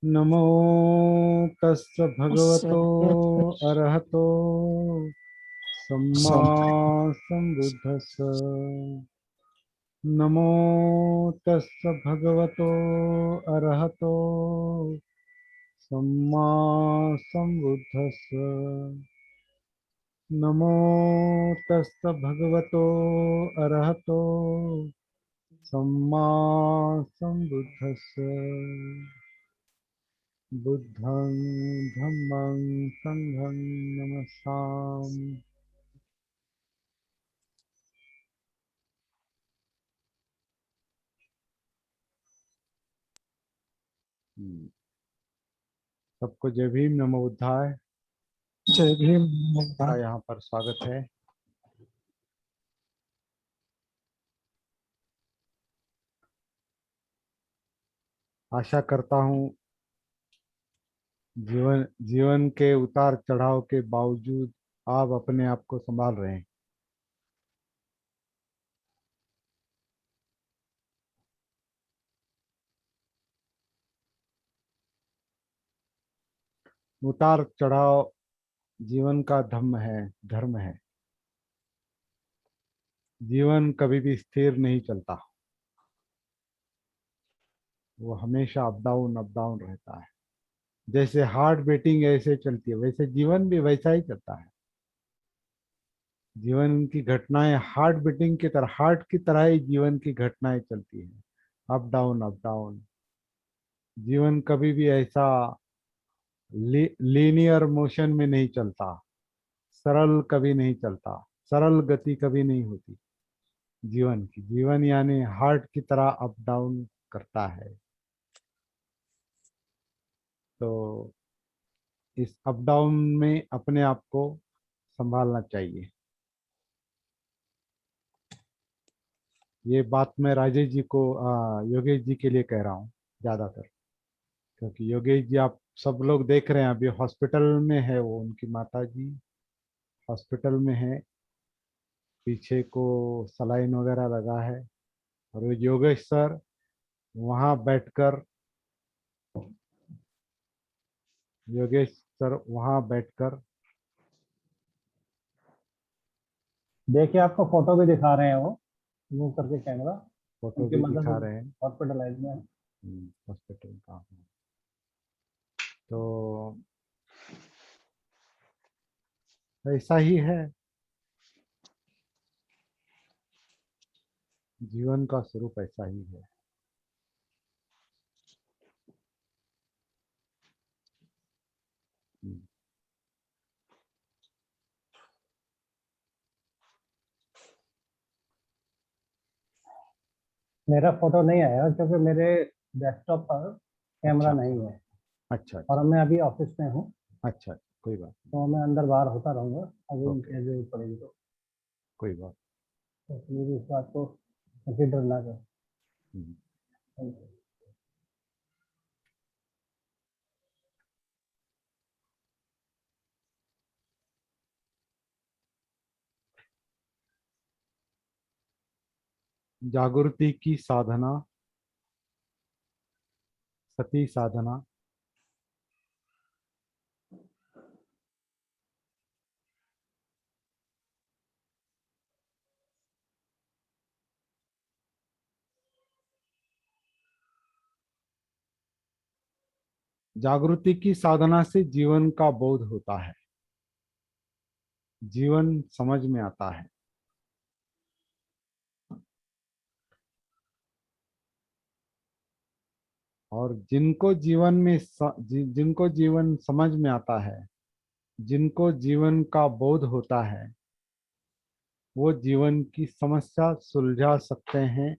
नमो तस्य भगवतो अरहतो सम्मा सम्बुद्धस्स। नमो तस्य भगवतो अरहतो सम्मा सम्बुद्धस्स। नमो तस्य भगवतो अरहतो सम्मा सम्बुद्धस्स। बुद्धं धम्मं संघं नमस्सामि। सबको जय भीम, नमो बुद्धाय जय भीम। का यहाँ पर स्वागत है। आशा करता हूँ जीवन के उतार चढ़ाव के बावजूद आप अपने आप को संभाल रहे हैं। उतार चढ़ाव जीवन का धर्म है। जीवन कभी भी स्थिर नहीं चलता, वो हमेशा अप डाउन रहता है। जैसे हार्ट बीटिंग ऐसे चलती है, वैसे जीवन भी वैसा ही चलता है। जीवन की घटनाएं हार्ट की तरह ही जीवन की घटनाएं चलती हैं। Up down. जीवन कभी भी ऐसा लीनियर मोशन में नहीं चलता, सरल कभी नहीं चलता, सरल गति कभी नहीं होती जीवन यानी हार्ट की तरह अप डाउन करता है। तो इस अप डाउन में अपने आप को संभालना चाहिए। ये बात मैं राजेश जी को योगेश जी के लिए कह रहा हूँ ज़्यादातर, क्योंकि योगेश जी आप सब लोग देख रहे हैं अभी हॉस्पिटल में है, वो उनकी माता जी हॉस्पिटल में है, पीछे को सलाइन वगैरह लगा है। और वो योगेश सर वहाँ बैठकर योगेश सर वहाँ बैठकर देखिए, आपको फोटो भी दिखा रहे हैं वो, मूव करके कैमरा। फोटो उनकी भी मदद दिखा रहे हैं। हॉस्पिटलाइज में है। हॉस्पिटल का तो ऐसा ही है, जीवन का स्वरूप ऐसा ही है। हम्म, मेरा फोटो नहीं आया क्योंकि मेरे डेस्कटॉप पर कैमरा अच्छा नहीं है अच्छा और मैं अभी ऑफिस में हूँ। अच्छा, कोई बात तो मैं अंदर बाहर होता रहूँगा, अभी नहीं। ओके, उनकी जरूरत पड़ेगी कोई बात तो प्लीज इस बात को कंसिडर ना करें। नहीं। जागृति की साधना, सती साधना। जागृति की साधना से जीवन का बोध होता है, जीवन समझ में आता है। और जिनको जीवन समझ में आता है, जिनको जीवन का बोध होता है, वो जीवन की समस्या सुलझा सकते हैं।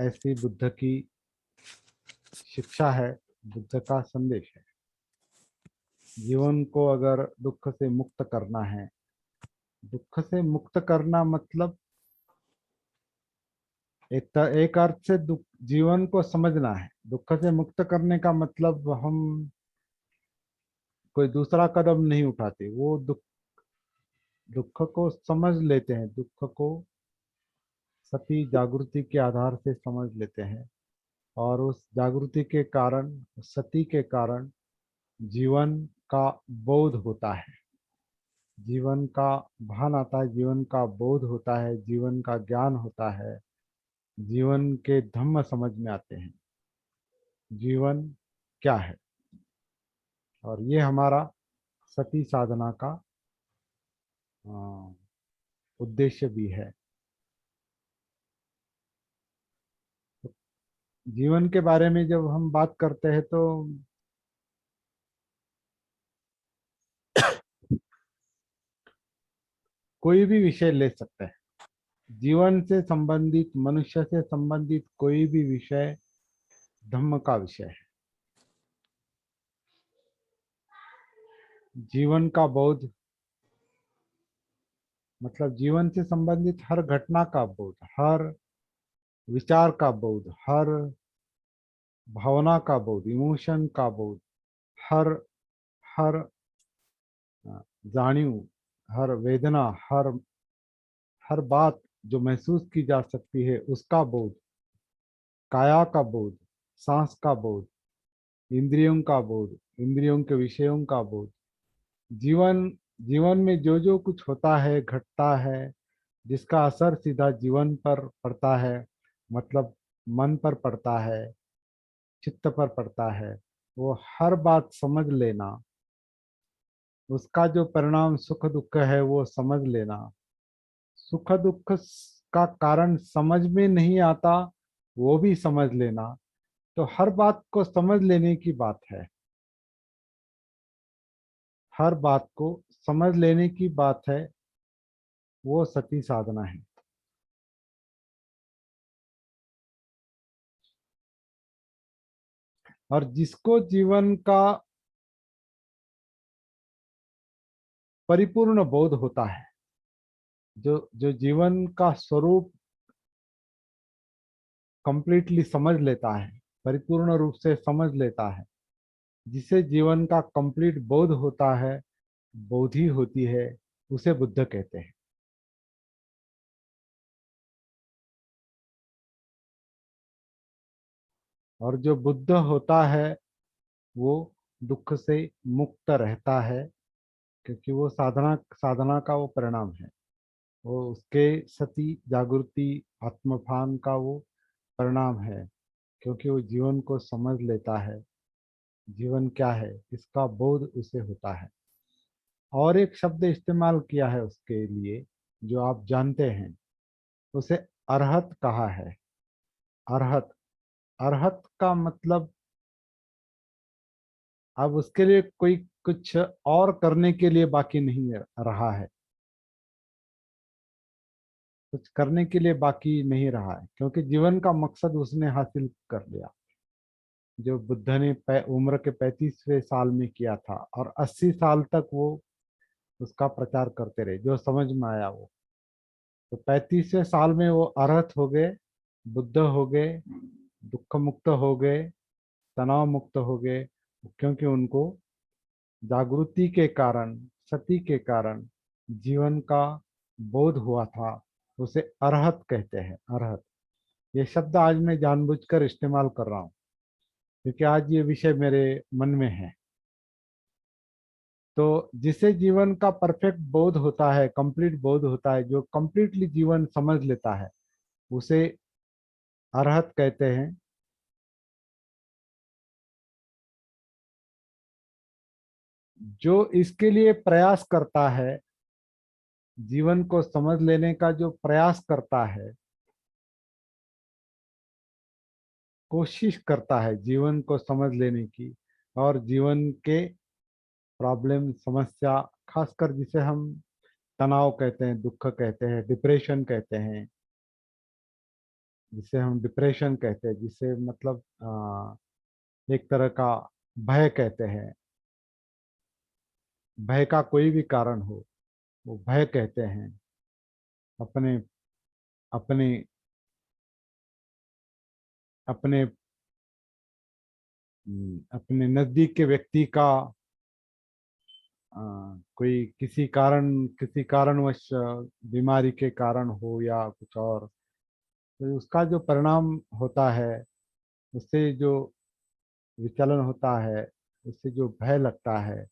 ऐसी बुद्ध की शिक्षा है, बुद्ध का संदेश है। जीवन को अगर दुख से मुक्त करना है, दुख से मुक्त करना मतलब एक अर्थ से दुख जीवन को समझना है। दुख से मुक्त करने का मतलब हम कोई दूसरा कदम नहीं उठाते, वो दुख को समझ लेते हैं, दुख को सती जागृति के आधार से समझ लेते हैं। और उस जागृति के कारण, सती के कारण जीवन का बोध होता है, जीवन का भान आता है, जीवन का बोध होता है, जीवन का ज्ञान होता है, जीवन के धम्म समझ में आते हैं, जीवन क्या है। और ये हमारा सती साधना का उद्देश्य भी है। जीवन के बारे में जब हम बात करते हैं तो कोई भी विषय ले सकते हैं, जीवन से संबंधित, मनुष्य से संबंधित कोई भी विषय धम्म का विषय है। जीवन का बोध मतलब जीवन से संबंधित हर घटना का बोध, हर विचार का बोध, हर भावना का बोध, इमोशन का बोध, हर हर जाणीव, हर वेदना, हर बात जो महसूस की जा सकती है उसका बोध, काया का बोध, सांस का बोध, इंद्रियों का बोध, इंद्रियों के विषयों का बोध, जीवन जीवन में जो जो कुछ होता है, घटता है, जिसका असर सीधा जीवन पर पड़ता है, मतलब मन पर पड़ता है, चित्त पर पड़ता है, वो हर बात समझ लेना, उसका जो परिणाम सुख दुख है वो समझ लेना, सुख दुख का कारण समझ में नहीं आता वो भी समझ लेना, तो हर बात को समझ लेने की बात है, हर बात को समझ लेने की बात है, वो सती साधना है। और जिसको जीवन का परिपूर्ण बोध होता है, जो जो जीवन का स्वरूप कंप्लीटली समझ लेता है, परिपूर्ण रूप से समझ लेता है, जिसे जीवन का कंप्लीट बोध होता है, बोधि होती है, उसे बुद्ध कहते हैं। और जो बुद्ध होता है वो दुख से मुक्त रहता है, क्योंकि वो साधना साधना का वो परिणाम है, वो उसके सती जागृति आत्मभान का वो परिणाम है, क्योंकि वो जीवन को समझ लेता है, जीवन क्या है इसका बोध उसे होता है। और एक शब्द इस्तेमाल किया है उसके लिए जो आप जानते हैं, उसे अरहत कहा है। अरहत, अरहत का मतलब अब उसके लिए कोई कुछ और करने के लिए बाकी नहीं रहा है, कुछ करने के लिए बाकी नहीं रहा है, क्योंकि जीवन का मकसद उसने हासिल कर लिया, जो बुद्ध ने उम्र के 35वें साल में किया था और 80 साल तक वो उसका प्रचार करते रहे, जो समझ में आया वो। तो 35वें साल में वो अरहत हो गए, बुद्ध हो गए, दुख मुक्त हो गए, तनाव मुक्त हो गए, क्योंकि उनको जागृति के कारण, सती के कारण जीवन का बोध हुआ था। उसे अरहत कहते हैं, अरहत। ये शब्द आज मैं जानबूझकर इस्तेमाल कर रहा हूँ क्योंकि आज ये विषय मेरे मन में है। तो जिसे जीवन का परफेक्ट बोध होता है, कंप्लीट बोध होता है, जो कंप्लीटली जीवन समझ लेता है, उसे अरहत कहते हैं। जो इसके लिए प्रयास करता है, जीवन को समझ लेने का जो प्रयास करता है, कोशिश करता है जीवन को समझ लेने की, और जीवन के प्रॉब्लम, समस्या, खासकर जिसे हम तनाव कहते हैं, दुख कहते हैं, डिप्रेशन कहते हैं, जिसे हम डिप्रेशन कहते हैं, जिसे मतलब एक तरह का भय कहते हैं, भय का कोई भी कारण हो वो भय कहते हैं। अपने अपने अपने अपने नजदीक के व्यक्ति का अ, कोई किसी कारणवश बीमारी के कारण हो या कुछ और, तो उसका जो परिणाम होता है उससे जो विचलन होता है, उससे जो भय लगता है,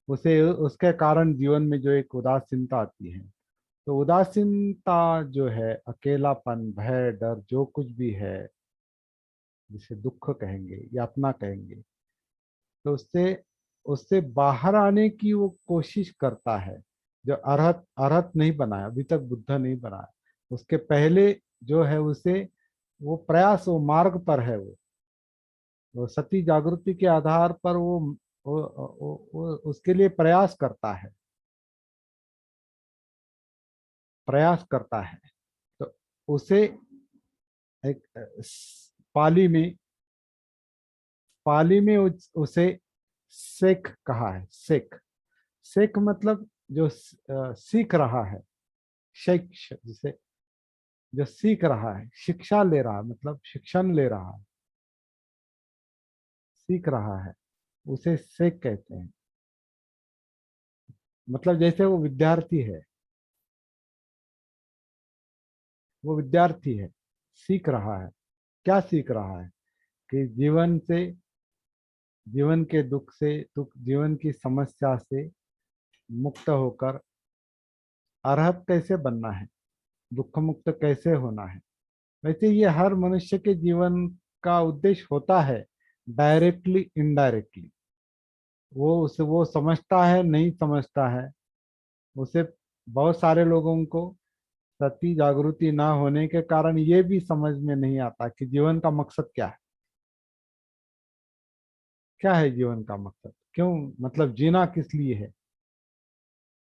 उसे उसके कारण जीवन में जो एक उदासीनता आती है। तो उदासीनता जो है, अकेलापन, भय, डर, जो कुछ भी है, जिसे दुख कहेंगे या अपना कहेंगे, तो उससे उससे बाहर आने की वो कोशिश करता है। जो अरहत अरहत नहीं बना है, अभी तक बुद्ध नहीं बना है, उसके पहले जो है उसे वो प्रयास, वो मार्ग पर है, वो सती जागृति के आधार पर वो उसके लिए प्रयास करता है, प्रयास करता है। तो उसे एक पाली में पाली में उसे शेख कहा है। शेख, शेख मतलब जो सीख रहा है। शेख जिसे जो सीख रहा है, शिक्षा ले रहा है, मतलब शिक्षण ले रहा है, सीख रहा है, उसे शेख कहते हैं। मतलब जैसे वो विद्यार्थी है, वो विद्यार्थी है, सीख रहा है। क्या सीख रहा है? कि जीवन से, जीवन के दुख से, जीवन की समस्या से मुक्त होकर अरहत कैसे बनना है, दुख मुक्त कैसे होना है। वैसे ये हर मनुष्य के जीवन का उद्देश्य होता है, डायरेक्टली इनडायरेक्टली। वो उसे वो समझता है, नहीं समझता है, उसे बहुत सारे लोगों को सती जागृति ना होने के कारण ये भी समझ में नहीं आता कि जीवन का मकसद क्या है। क्या है जीवन का मकसद? क्यों, मतलब जीना किस लिए है?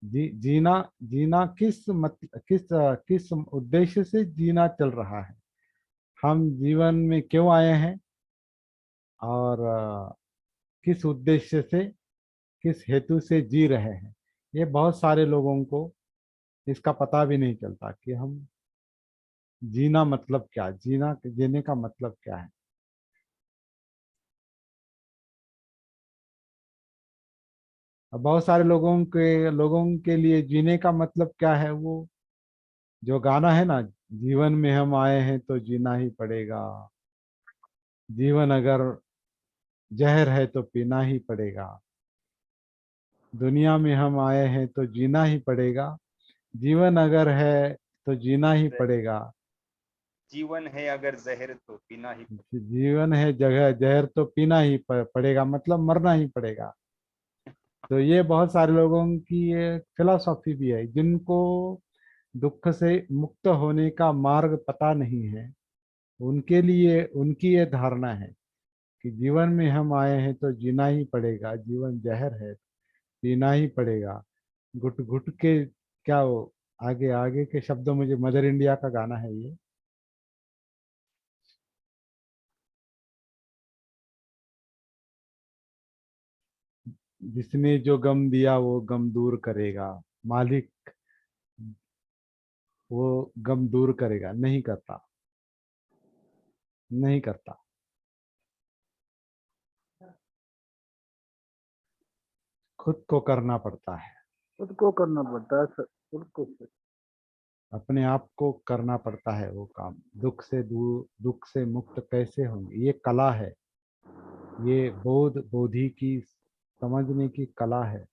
जीना, जीना किस उद्देश्य से जीना चल रहा है? हम जीवन में क्यों आए हैं, और किस उद्देश्य से, किस हेतु से जी रहे हैं? ये बहुत सारे लोगों को इसका पता भी नहीं चलता कि हम जीना मतलब क्या, जीने का मतलब क्या है। अब बहुत सारे लोगों के लिए जीने का मतलब क्या है, वो जो गाना है ना, जीवन में हम आए हैं तो जीना ही पड़ेगा, जीवन अगर जहर है तो पीना ही पड़ेगा, दुनिया में हम आए हैं तो जीना ही पड़ेगा, जीवन अगर है तो जीना ही पड़ेगा, जीवन है अगर जहर तो पीना ही जीवन है जगह जहर तो पीना ही पड़ेगा, मतलब मरना ही पड़ेगा। तो ये बहुत सारे लोगों की ये फिलॉसफी भी है, जिनको दुख से मुक्त होने का मार्ग पता नहीं है, उनके लिए उनकी ये धारणा है कि जीवन में हम आए हैं तो जीना ही पड़ेगा, जीवन जहर है, पीना ही पड़ेगा। घुट घुट के, क्या वो आगे आगे के शब्द, मुझे मदर इंडिया का गाना है ये। जिसने जो गम दिया वो गम दूर करेगा, मालिक वो गम दूर करेगा, नहीं करता, नहीं करता। खुद को करना पड़ता है, खुद को करना पड़ता है सर, खुद को सर। अपने आप को करना पड़ता है वो काम। दुख से दूर, दुख से मुक्त कैसे होंगे, ये कला है, ये बोधि की, समझने की कला है।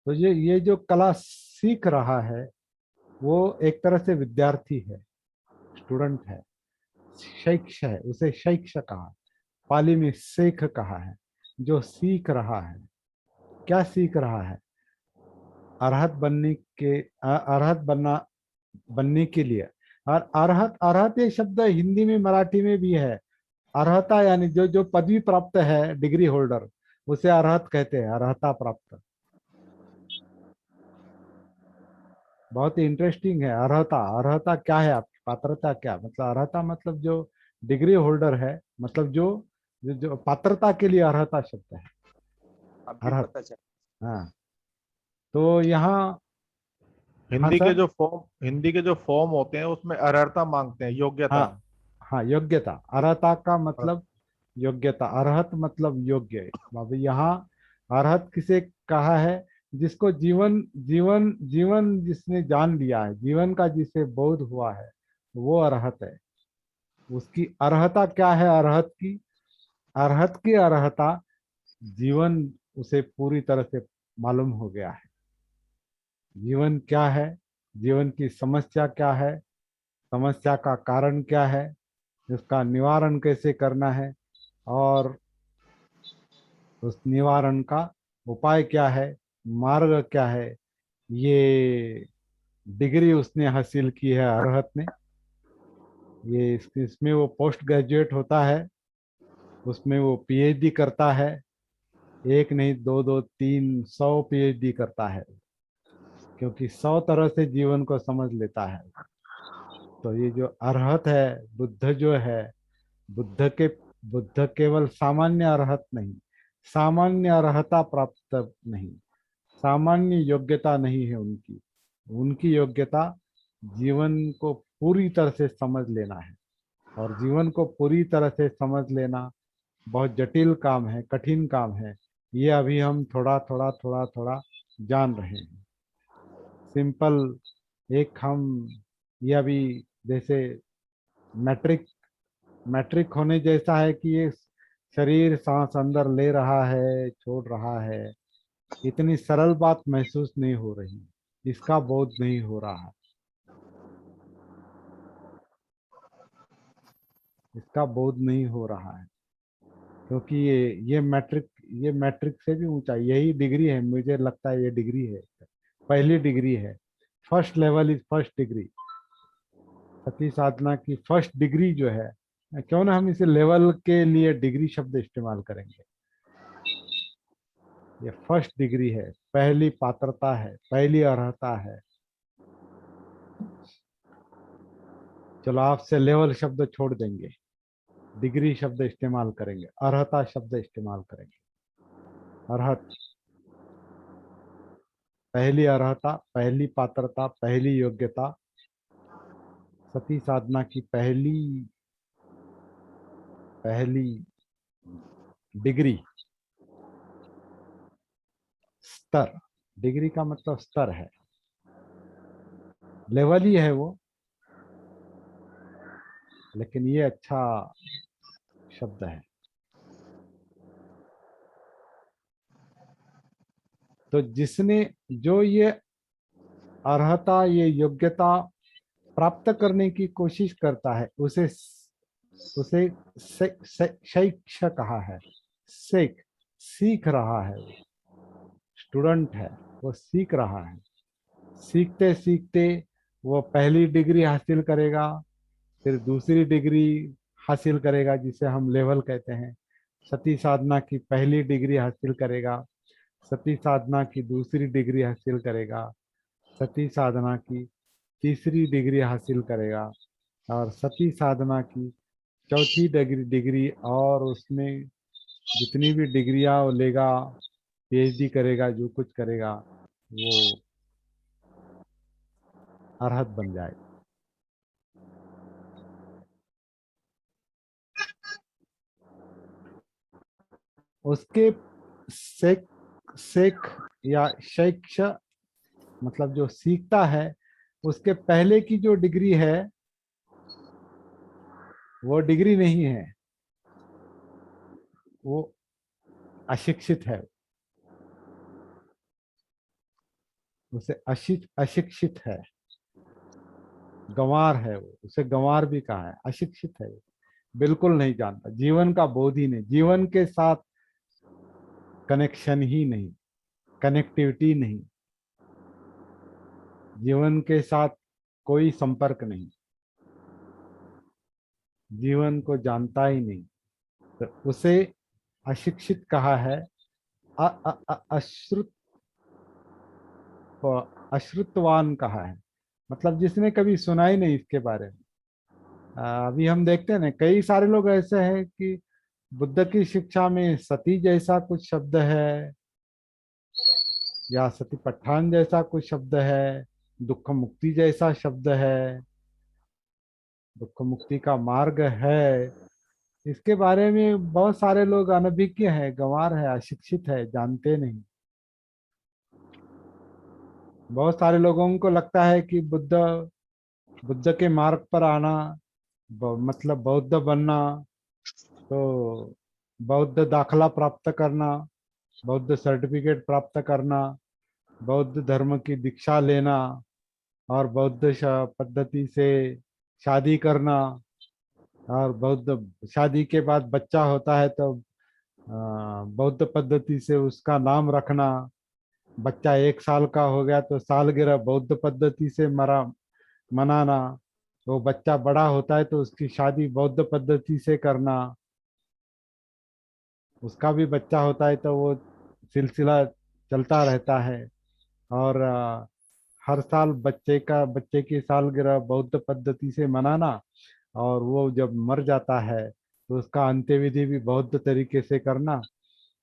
तो ये जो कला सीख रहा है, वो एक तरह से विद्यार्थी है, स्टूडेंट है, शैक्ष है, उसे शैक्ष कहा, पाली में शेख कहा है। जो सीख रहा है, क्या सीख रहा है? अरहत बनने के, अरहत बनने के लिए। और अरहत, अरहत ये शब्द हिंदी में, मराठी में भी है। अर्हता यानी जो जो पदवी प्राप्त है, डिग्री होल्डर, उसे अरहत कहते हैं, अर्हता प्राप्त। बहुत ही इंटरेस्टिंग है। अर्हता, अर्हता क्या है आपकी पात्रता, क्या मतलब अर्हता, मतलब जो डिग्री होल्डर है, मतलब जो पात्रता के लिए अर्हता शब्द है, अब भी अर्हत। पता चला। हाँ, तो यहाँ, हाँ सर। हिंदी के जो फॉर्म होते हैं उसमें अर्हता मांगते हैं, योग्यता। हाँ, हाँ, योग्यता, अर्हता का मतलब योग्यता, अर्हत मतलब योग्य। अभी यहाँ अर्हत किसे कहा है? जिसको जीवन जीवन जीवन जिसने जान लिया है, जीवन का जिसे बोध हुआ है, वो अर्हत है। उसकी अर्हता क्या है? अर्हत की अर्हता जीवन उसे पूरी तरह से मालूम हो गया है। जीवन क्या है, जीवन की समस्या क्या है, समस्या का कारण क्या है, उसका निवारण कैसे करना है, और उस निवारण का उपाय क्या है, मार्ग क्या है, ये डिग्री उसने हासिल की है अर्हत ने। ये इसमें वो पोस्ट ग्रेजुएट होता है, उसमें वो पीएचडी करता है। एक नहीं, दो दो, 300 पीएचडी करता है, क्योंकि 100 तरह से जीवन को समझ लेता है। तो ये जो अर्हत है, बुद्ध जो है, बुद्ध केवल सामान्य अर्हत नहीं, सामान्य अर्हता प्राप्त नहीं, सामान्य योग्यता नहीं है उनकी। उनकी योग्यता जीवन को पूरी तरह से समझ लेना है। और जीवन को पूरी तरह से समझ लेना बहुत जटिल काम है, कठिन काम है। ये अभी हम थोड़ा थोड़ा थोड़ा थोड़ा जान रहे हैं। सिंपल एक हम ये अभी जैसे मैट्रिक मैट्रिक होने जैसा है कि ये शरीर सांस अंदर ले रहा है, छोड़ रहा है, इतनी सरल बात महसूस नहीं हो रही, इसका बोध नहीं हो रहा, इसका बोध नहीं हो रहा है। क्योंकि ये मैट्रिक से भी ऊंचा यही डिग्री है, मुझे लगता है ये डिग्री है, पहली डिग्री है। First level is first degree. सती साधना की फर्स्ट डिग्री जो है, क्यों ना हम इसे लेवल के लिए डिग्री शब्द इस्तेमाल करेंगे। ये फर्स्ट डिग्री है, पहली पात्रता है, पहली अर्हता है। चलो आपसे लेवल शब्द छोड़ देंगे, डिग्री शब्द इस्तेमाल करेंगे, अर्हता शब्द इस्तेमाल करेंगे। अर्हत, पहली अर्हता, पहली पात्रता, पहली योग्यता, सती साधना की पहली पहली डिग्री, स्तर। डिग्री का मतलब स्तर है, लेवल ही है वो, लेकिन ये अच्छा शब्द है। तो जिसने जो ये अर्हता, ये योग्यता प्राप्त करने की कोशिश करता है, उसे शैक्ष कहा है। सीख रहा है, वो स्टूडेंट है, वो सीख रहा है। सीखते सीखते वो पहली डिग्री हासिल करेगा, फिर दूसरी डिग्री हासिल करेगा जिसे हम लेवल कहते हैं। सती साधना की पहली डिग्री हासिल करेगा, सती साधना की दूसरी डिग्री हासिल करेगा, सती साधना की तीसरी डिग्री हासिल करेगा, और सती साधना की चौथी डिग्री, और उसमें जितनी भी डिग्रियां वो लेगा, पीएचडी करेगा, जो कुछ करेगा, वो अर्हत बन जाएगा। उसके सेक सेक या शैक्ष मतलब जो सीखता है, उसके पहले की जो डिग्री है वो डिग्री नहीं है, वो अशिक्षित है, उसे अशिक्षित है, गंवार है वो, उसे गंवार भी कहा है, अशिक्षित है वो, बिल्कुल नहीं जानता, जीवन का बोध ही नहीं, जीवन के साथ कनेक्शन ही नहीं, कनेक्टिविटी नहीं, जीवन के साथ कोई संपर्क नहीं, जीवन को जानता ही नहीं, तो उसे अशिक्षित कहा है। अश्रुत अश्रुतवान कहा है, मतलब जिसने कभी सुना ही नहीं इसके बारे में। अभी हम देखते हैं ना, कई सारे लोग ऐसे हैं कि बुद्ध की शिक्षा में सती जैसा कुछ शब्द है, या सतीपट्ठान जैसा कुछ शब्द है, दुख मुक्ति जैसा शब्द है, दुख मुक्ति का मार्ग है, इसके बारे में बहुत सारे लोग अनभिज्ञ हैं, गंवार है, अशिक्षित है, जानते नहीं। बहुत सारे लोगों को लगता है कि बुद्ध बुद्ध के मार्ग पर आना मतलब बौद्ध बनना, तो बौद्ध दाखला प्राप्त करना, बौद्ध सर्टिफिकेट प्राप्त करना, बौद्ध धर्म की दीक्षा लेना, और बौद्ध पद्धति से शादी करना, और बौद्ध शादी के बाद बच्चा होता है तो बौद्ध पद्धति से उसका नाम रखना। बच्चा 1 साल का हो गया तो सालगिरह बौद्ध पद्धति से मनाना। वो बच्चा बड़ा होता है तो उसकी शादी बौद्ध पद्धति से करना। उसका भी बच्चा होता है तो वो सिलसिला चलता रहता है। और हर साल बच्चे की सालगिरह बौद्ध पद्धति से मनाना। और वो जब मर जाता है तो उसका अंत्यविधि भी बौद्ध तरीके से करना।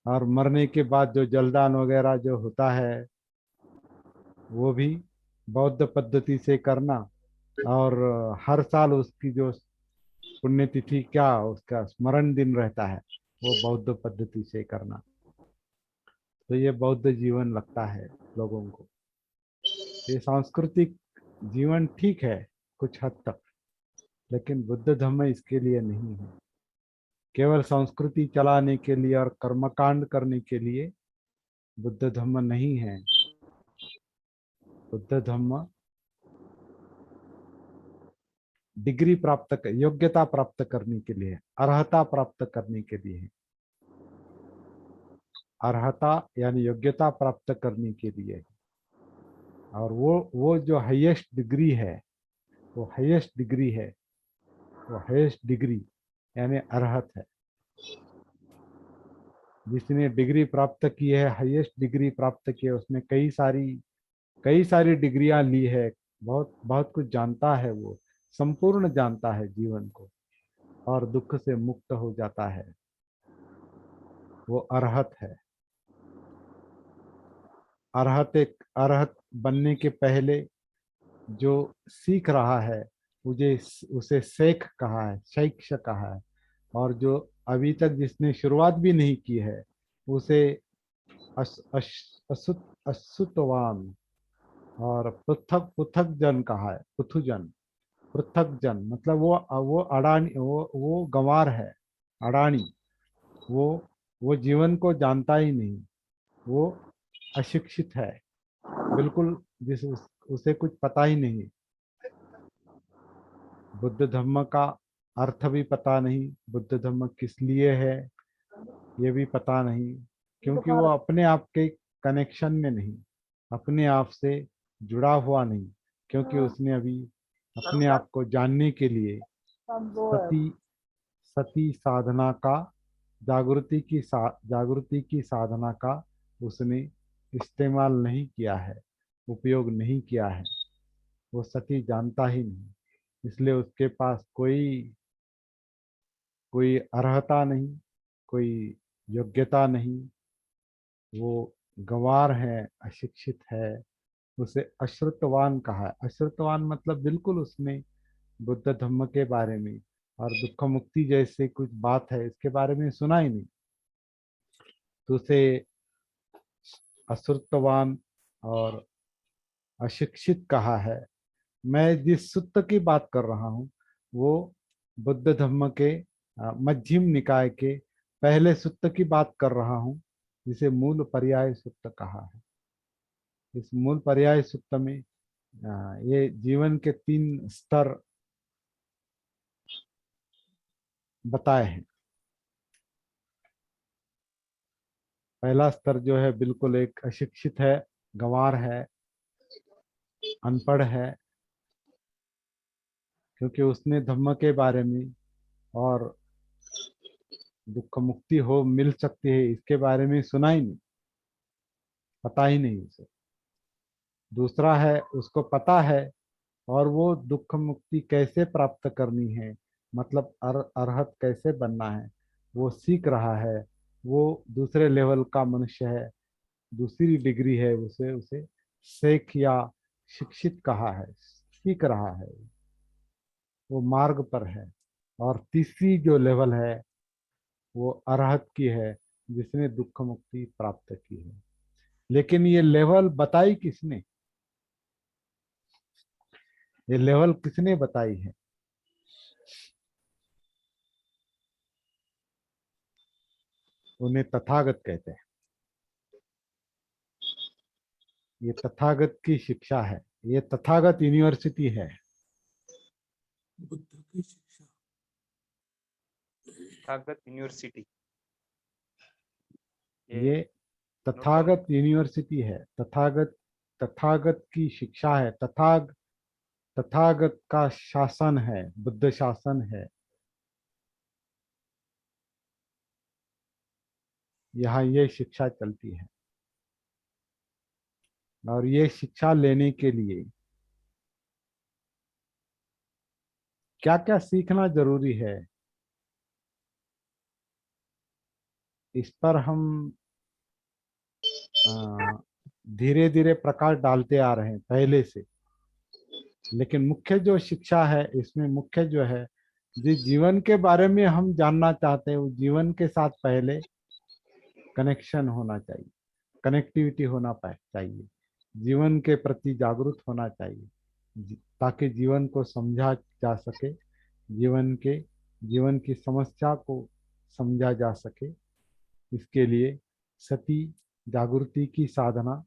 और मरने के बाद जो जलदान वगैरह जो होता है वो भी बौद्ध पद्धति से करना। और हर साल उसकी जो पुण्यतिथि क्या उसका स्मरण दिन रहता है वो बौद्ध पद्धति से करना। तो ये बौद्ध जीवन लगता है लोगों को। ये सांस्कृतिक जीवन ठीक है कुछ हद तक, लेकिन बुद्ध धर्म इसके लिए नहीं है। केवल संस्कृति चलाने के लिए और कर्मकांड करने के लिए बुद्ध धर्म नहीं है। बुद्ध धर्म डिग्री प्राप्त कर, योग्यता प्राप्त करने के लिए, अर्हता प्राप्त करने के लिए है। अर्हता यानी योग्यता प्राप्त करने के लिए है। और वो जो हाईएस्ट डिग्री है, वो हाईएस्ट डिग्री है, वो हाईएस्ट डिग्री यानी अर्हत है। जिसने डिग्री प्राप्त की है, हाईएस्ट डिग्री प्राप्त की है, उसने कई सारी डिग्रियां ली है, बहुत बहुत कुछ जानता है, वो संपूर्ण जानता है जीवन को और दुख से मुक्त हो जाता है। वो अर्हत है। अर्हत बनने के पहले जो सीख रहा है मुझे उसे शेख कहा है, शैक्ष कहा है। और जो अभी तक जिसने शुरुआत भी नहीं की है उसे अशुतवान और पृथक पृथक जन कहा है। पृथुजन, पृथक जन मतलब वो अडानी, वो गंवार है, अडानी। वो वो जीवन को जानता ही नहीं, वो अशिक्षित है बिल्कुल, उसे कुछ पता ही नहीं। बुद्ध धर्म का अर्थ भी पता नहीं, बुद्ध धर्म किस लिए है ये भी पता नहीं, क्योंकि वो अपने आप के कनेक्शन में नहीं, अपने आप से जुड़ा हुआ नहीं, क्योंकि उसने अभी अपने आप को जानने के लिए सती सती साधना का, जागृति की साधना का उसने इस्तेमाल नहीं किया है, उपयोग नहीं किया है। वो सती जानता ही नहीं, इसलिए उसके पास कोई कोई अर्हता नहीं, कोई योग्यता नहीं। वो गंवार है, अशिक्षित है। उसे अश्रुतवान कहा है। अश्रुतवान मतलब बिल्कुल उसने बुद्ध धम्म के बारे में और दुख मुक्ति जैसे कुछ बात है इसके बारे में सुना ही नहीं, तो उसे अश्रुतवान और अशिक्षित कहा है। मैं जिस सूत्र की बात कर रहा हूँ वो बुद्ध धम्म के मध्यम निकाय के पहले सूत्र की बात कर रहा हूँ, जिसे मूल पर्याय सूत्र कहा है। इस मूल पर्याय सूत्र में ये जीवन के 3 स्तर बताए हैं। पहला स्तर जो है बिल्कुल एक अशिक्षित है, गंवार है, अनपढ़ है, क्योंकि उसने धम्म के बारे में और दुख मुक्ति हो मिल सकती है इसके बारे में सुना ही नहीं, पता ही नहीं उसे। दूसरा है उसको पता है और वो दुख मुक्ति कैसे प्राप्त करनी है, मतलब अर्हत कैसे बनना है वो सीख रहा है। वो दूसरे लेवल का मनुष्य है, दूसरी डिग्री है, उसे उसे शेख या शिक्षित कहा है, सीख रहा है, वो मार्ग पर है। और तीसरी जो लेवल है वो अर्हत की है, जिसने दुख मुक्ति प्राप्त की है। लेकिन ये लेवल बताई किसने, ये लेवल किसने बताई है? उन्हें तथागत कहते हैं। ये तथागत की शिक्षा है, ये तथागत यूनिवर्सिटी है। बुद्ध की शिक्षा। तथागत यूनिवर्सिटी, ये नोट डाउन। तथागत यूनिवर्सिटी है। तथागत, तथागत की शिक्षा है। तथागत का शासन है, बुद्ध शासन है। यहाँ ये शिक्षा चलती है, और ये शिक्षा लेने के लिए क्या क्या सीखना जरूरी है, इस पर हम धीरे धीरे प्रकाश डालते आ रहे हैं पहले से। लेकिन मुख्य जो शिक्षा है इसमें, मुख्य जो है, जिस जीवन के बारे में हम जानना चाहते हैं, उस जीवन के साथ पहले कनेक्शन होना चाहिए, कनेक्टिविटी होना चाहिए, जीवन के प्रति जागरूक होना चाहिए, ताकि जीवन को समझा जा सके, जीवन की समस्या को समझा जा सके। इसके लिए सती जागृति की साधना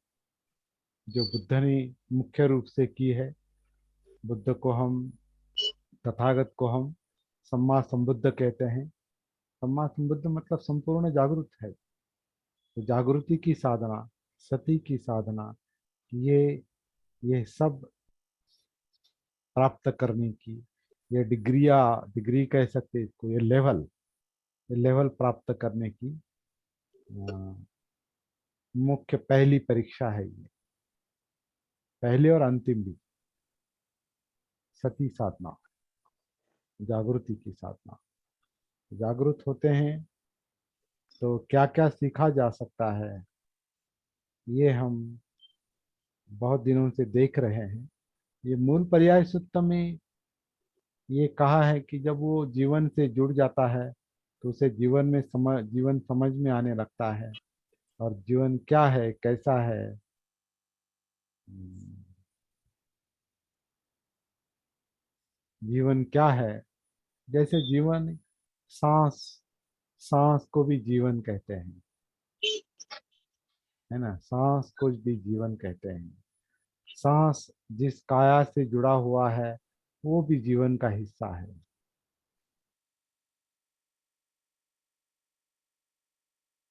जो बुद्ध ने मुख्य रूप से की है, बुद्ध को हम, तथागत को हम सम्मा संबुद्ध कहते हैं। सम्मा संबुद्ध मतलब संपूर्ण जागृत है। तो जागृति की साधना, सती की साधना, ये ये सब प्राप्त करने की, ये डिग्री कह सकते हैं इसको, ये लेवल प्राप्त करने की मुख्य पहली परीक्षा है। ये पहली और अंतिम भी, सती साधना, जागृति की साधना। जागृत होते हैं तो क्या क्या सीखा जा सकता है, ये हम बहुत दिनों से देख रहे हैं। ये मूल पर्याय सूत्र में ये कहा है कि जब वो जीवन से जुड़ जाता है तो उसे जीवन समझ में आने लगता है, और जीवन क्या है, कैसा है। जीवन क्या है, जैसे जीवन, सांस, सांस को भी जीवन कहते हैं, है ना, सांस को भी जीवन कहते हैं। सांस जिस काया से जुड़ा हुआ है वो भी जीवन का हिस्सा है।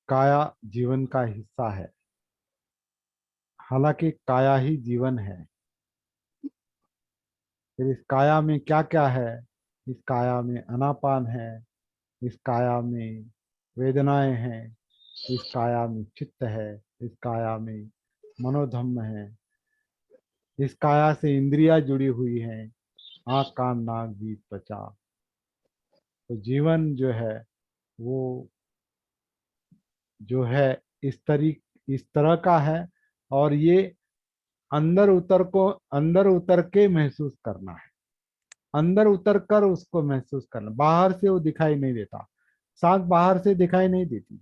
काया जीवन का हिस्सा है, हालांकि काया ही जीवन है। फिर इस काया में क्या क्या है, इस काया में अनापान है, इस काया में वेदनाएं हैं, इस काया में चित्त है, इस काया में मनोधम्म है, इस काया से इंद्रियां जुड़ी हुई हैं, आँख कान नाक जीभ त्वचा। तो जीवन जो है वो जो है इस तरह का है, और ये अंदर उतर के महसूस करना है, अंदर उतर कर उसको महसूस करना। बाहर से वो दिखाई नहीं देता, सांस बाहर से दिखाई नहीं देती।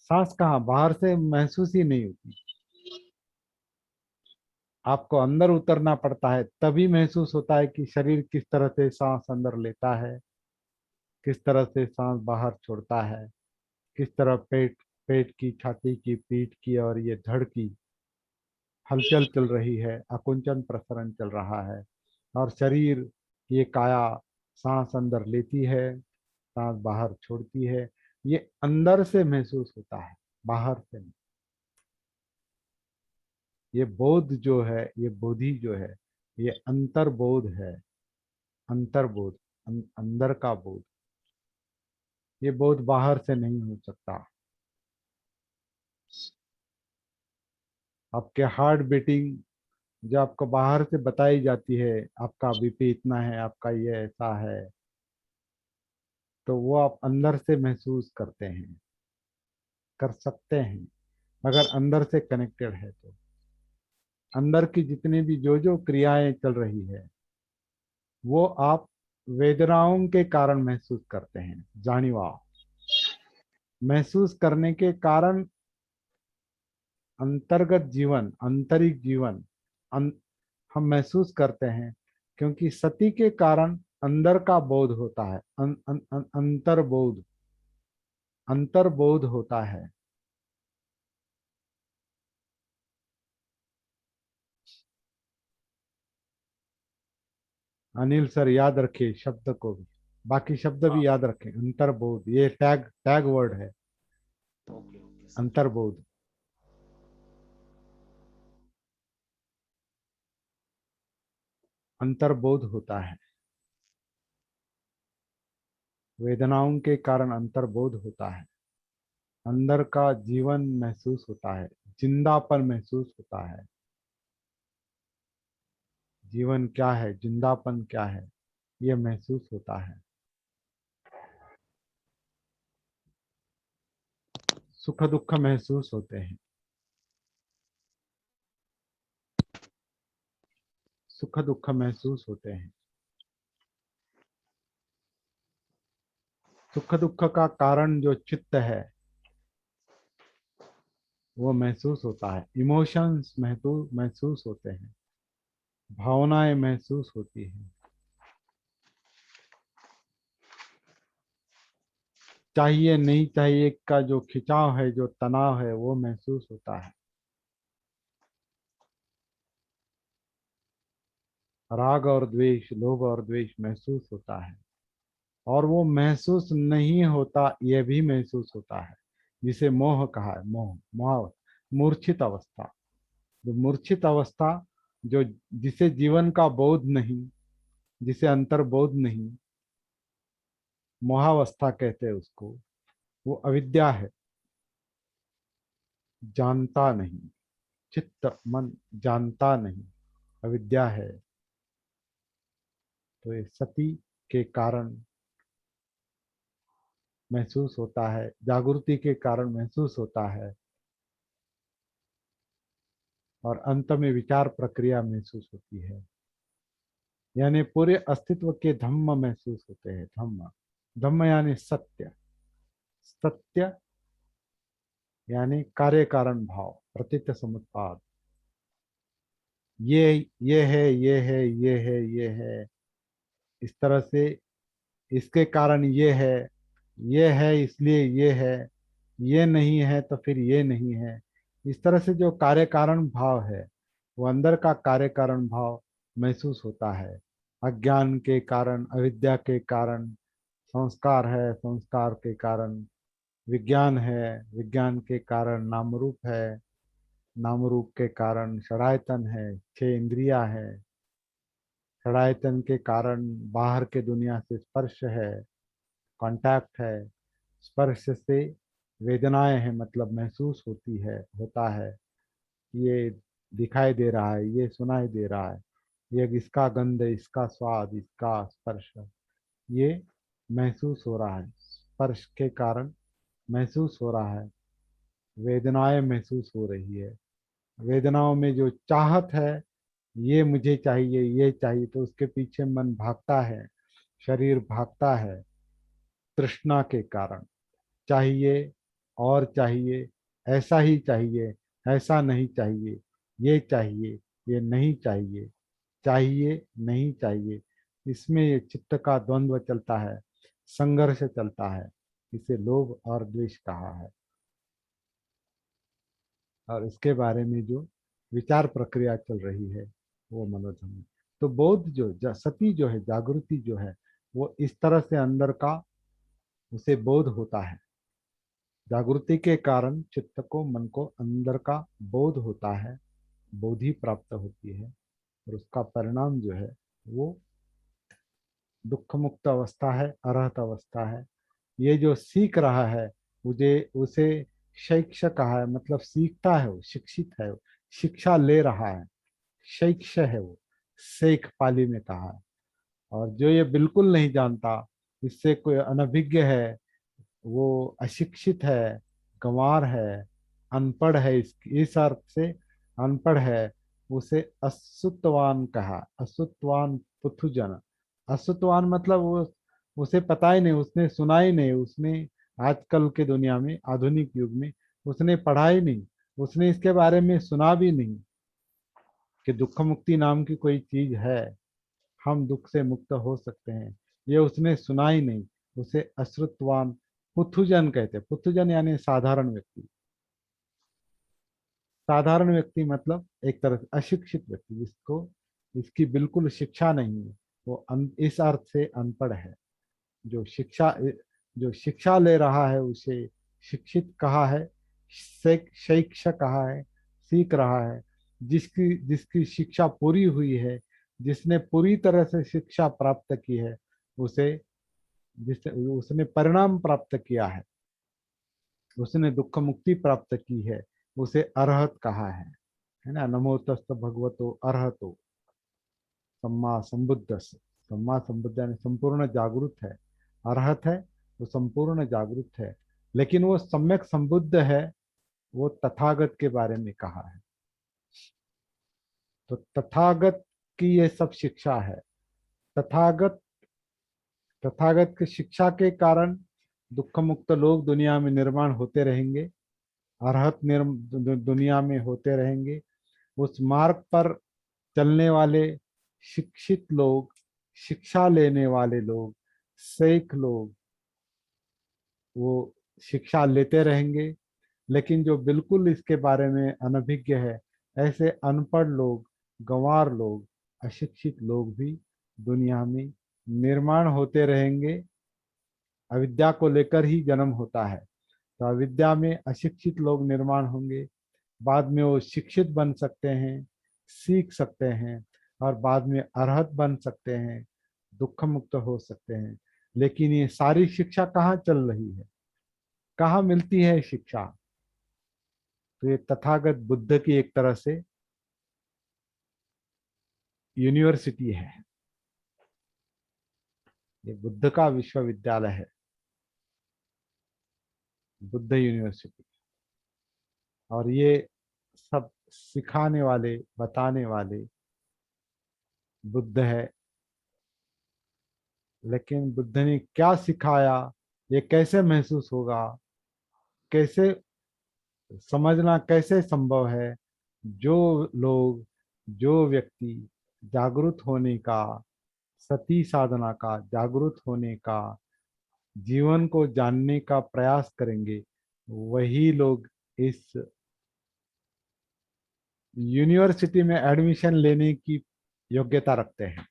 सांस कहाँ, बाहर से महसूस ही नहीं होती। आपको अंदर उतरना पड़ता है, तभी महसूस होता है कि शरीर किस तरह से सांस अंदर लेता है, किस तरह से सांस बाहर छोड़ता है, किस तरह पेट की, छाती की, पीठ की और ये धड़ की हलचल चल रही है, आकुंचन प्रसरण चल रहा है, और शरीर, ये काया सांस अंदर लेती है, सांस बाहर छोड़ती है। ये अंदर से महसूस होता है, बाहर से नहीं। ये बोध जो है, ये बोधि जो है, ये अंतर्बोध है। अंतर्बोध, अंदर का बोध। ये बोध बाहर से नहीं हो सकता। आपके हार्ट बीटिंग जो आपको बाहर से बताई जाती है, आपका बीपी इतना है, आपका ये ऐसा है, तो वो आप अंदर से महसूस करते हैं, कर सकते हैं, अगर अंदर से कनेक्टेड है तो। अंदर की जितनी भी जो क्रियाएं चल रही है वो आप वेदनाओं के कारण महसूस करते हैं। जानिवा, महसूस करने के कारण अंतर्गत जीवन, आंतरिक जीवन हम महसूस करते हैं, क्योंकि सती के कारण अंदर का बोध होता है, अंतर्बोध, अंतर्बोध होता है। अनिल सर याद रखिए शब्द को भी, बाकी शब्द हाँ भी याद रखें। अंतर्बोध ये टैग टैग वर्ड है, ओके ओके सर। अंतर्बोध। अंतर्बोध होता है, वेदनाओं के कारण अंतर्बोध होता है। अंदर का जीवन महसूस होता है, जिंदापन महसूस होता है। जीवन क्या है, जिंदापन क्या है, ये महसूस होता है। सुख दुख महसूस होते हैं, सुख दुख महसूस होते हैं। सुख दुख का कारण जो चित्त है वो महसूस होता है। इमोशंस महसूस होते हैं, भावनाएं महसूस होती हैं। चाहिए नहीं चाहिए का जो खिंचाव है, जो तनाव है, वो महसूस होता है। राग और द्वेष, लोभ और द्वेष महसूस होता है। और वो महसूस नहीं होता ये भी महसूस होता है, जिसे मोह कहा है। मोह मूर्छित अवस्था, जो मूर्छित अवस्था, जो जिसे जीवन का बोध नहीं, जिसे अंतर्बोध नहीं, मोहावस्था कहते हैं उसको। वो अविद्या है, जानता नहीं। चित्त मन जानता नहीं, अविद्या है। तो ये सती के कारण महसूस होता है, जागृति के कारण महसूस होता है, और अंत में विचार प्रक्रिया महसूस होती है। यानी पूरे अस्तित्व के धम्म महसूस होते हैं। धम्म, धम्म यानी सत्य। सत्य यानी कार्य कारण भाव, प्रतीत समुत्पाद। ये है, ये है, ये है, ये है, इस तरह से। इसके कारण ये है इसलिए ये नहीं है तो फिर ये नहीं है। इस तरह से जो कार्य कारण भाव है, वो अंदर का कार्य कारण भाव महसूस होता है। अज्ञान के कारण, अविद्या के कारण संस्कार है, संस्कार के कारण विज्ञान है, विज्ञान के कारण नाम रूप है, नाम रूप के कारण षडायतन है, 6 इंद्रियां है, षडायतन के कारण बाहर के दुनिया से स्पर्श है, कांटेक्ट है, स्पर्श से वेदनाएं हैं, मतलब महसूस होती है, होता है। ये दिखाई दे रहा है, ये सुनाई दे रहा है, ये इसका गंध, इसका स्वाद, इसका स्पर्श, ये महसूस हो रहा है। स्पर्श के कारण महसूस हो रहा है, वेदनाएं महसूस हो रही है। वेदनाओं में जो चाहत है, ये मुझे चाहिए, ये चाहिए, तो उसके पीछे मन भागता है, शरीर भागता है, तृष्णा के कारण। चाहिए और चाहिए, ऐसा ही चाहिए, ऐसा नहीं चाहिए, ये चाहिए, ये नहीं चाहिए, चाहिए नहीं चाहिए। इसमें ये चित्त का द्वंद्व चलता है, संघर्ष चलता है। इसे लोभ और द्वेष कहा है। और इसके बारे में जो विचार प्रक्रिया चल रही है वो मनोधर्म है। तो बोध जो सती जो है, जागृति जो है, वो इस तरह से अंदर का उसे बोध होता है। जागृति के कारण चित्त को, मन को अंदर का बोध होता है, बोधि प्राप्त होती है। और उसका परिणाम जो है वो दुख मुक्त अवस्था है, अरहत अवस्था है। ये जो सीख रहा है, मुझे उसे शैक्ष कहा है, मतलब सीखता है, वो शिक्षित है, वो शिक्षा ले रहा है, शैक्ष है वो, शेख पाली में कहा है। और जो ये बिल्कुल नहीं जानता, इससे कोई अनभिज्ञ है, वो अशिक्षित है, गंवार है, अनपढ़ है, इस अर्थ से अनपढ़ है, उसे असुतवान कहा। असुतवान पुथुजन, असुतवान मतलब वो, उसे पता ही नहीं, उसने सुना ही नहीं, उसने आजकल के दुनिया में, आधुनिक युग में उसने पढ़ा ही नहीं, उसने इसके बारे में सुना भी नहीं कि दुख मुक्ति नाम की कोई चीज है, हम दुख से मुक्त हो सकते हैं। ये उसने सुना ही नहीं, उसे अश्रुतवान पुथुजन कहते हैं। पुथुजन यानी साधारण व्यक्ति। साधारण व्यक्ति मतलब एक तरह से अशिक्षित व्यक्ति, जिसको इसकी बिल्कुल शिक्षा नहीं है, वो इस अर्थ से अनपढ़ है। जो शिक्षा जो शिक्षा ले रहा है उसे शिक्षित कहा है, शिक्षा कहा है, सीख रहा है। जिसकी जिसकी शिक्षा पूरी हुई है, जिसने पूरी तरह से शिक्षा प्राप्त की है, उसे जिस उसने परिणाम प्राप्त किया है, उसने दुख मुक्ति प्राप्त की है, उसे अरहत कहा है ना। नमो तस्त भगवतो अरहतो सम्मा संबुद्ध। सम्मा संबुद्ध यानी संपूर्ण जागृत है। अरहत है, वो संपूर्ण जागृत है। लेकिन वो सम्यक संबुद्ध है, वो तथागत के बारे में कहा है। तो तथागत की ये सब शिक्षा है। तथागत तथागत की शिक्षा के कारण दुख मुक्त लोग दुनिया में निर्माण होते रहेंगे, अरहत दुनिया में होते रहेंगे। उस मार्ग पर चलने वाले शिक्षित लोग, शिक्षा लेने वाले लोग, शेख लोग, वो शिक्षा लेते रहेंगे। लेकिन जो बिल्कुल इसके बारे में अनभिज्ञ है, ऐसे अनपढ़ लोग, गंवार लोग, अशिक्षित लोग भी दुनिया में निर्माण होते रहेंगे। अविद्या को लेकर ही जन्म होता है। तो अविद्या में अशिक्षित लोग निर्माण होंगे, बाद में वो शिक्षित बन सकते हैं, सीख सकते हैं, और बाद में अरहत बन सकते हैं, दुख मुक्त हो सकते हैं। लेकिन ये सारी शिक्षा कहाँ चल रही है, कहाँ मिलती है शिक्षा? तो ये तथागत बुद्ध की एक तरह से यूनिवर्सिटी है, ये बुद्ध का विश्वविद्यालय है, बुद्ध यूनिवर्सिटी। और ये सब सिखाने वाले, बताने वाले बुद्ध है। लेकिन बुद्ध ने क्या सिखाया, ये कैसे महसूस होगा, कैसे समझना कैसे संभव है? जो लोग, जो व्यक्ति जागरूक होने का, सती साधना का, जागरूक होने का, जीवन को जानने का प्रयास करेंगे, वही लोग इस यूनिवर्सिटी में एडमिशन लेने की योग्यता रखते हैं।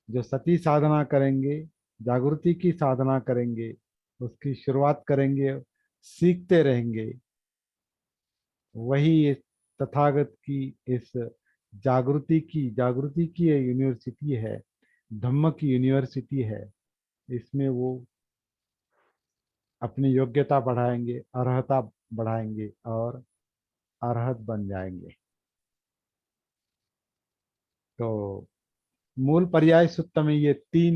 जो सती साधना करेंगे, जागृति की साधना करेंगे, उसकी शुरुआत करेंगे, सीखते रहेंगे, वही इस तथागत की, इस जागृति की ये यूनिवर्सिटी है, धम्म की यूनिवर्सिटी है। इसमें वो अपनी योग्यता बढ़ाएंगे, अर्हता बढ़ाएंगे और अरहत बन जाएंगे। तो मूल पर्याय सूत्र में ये 3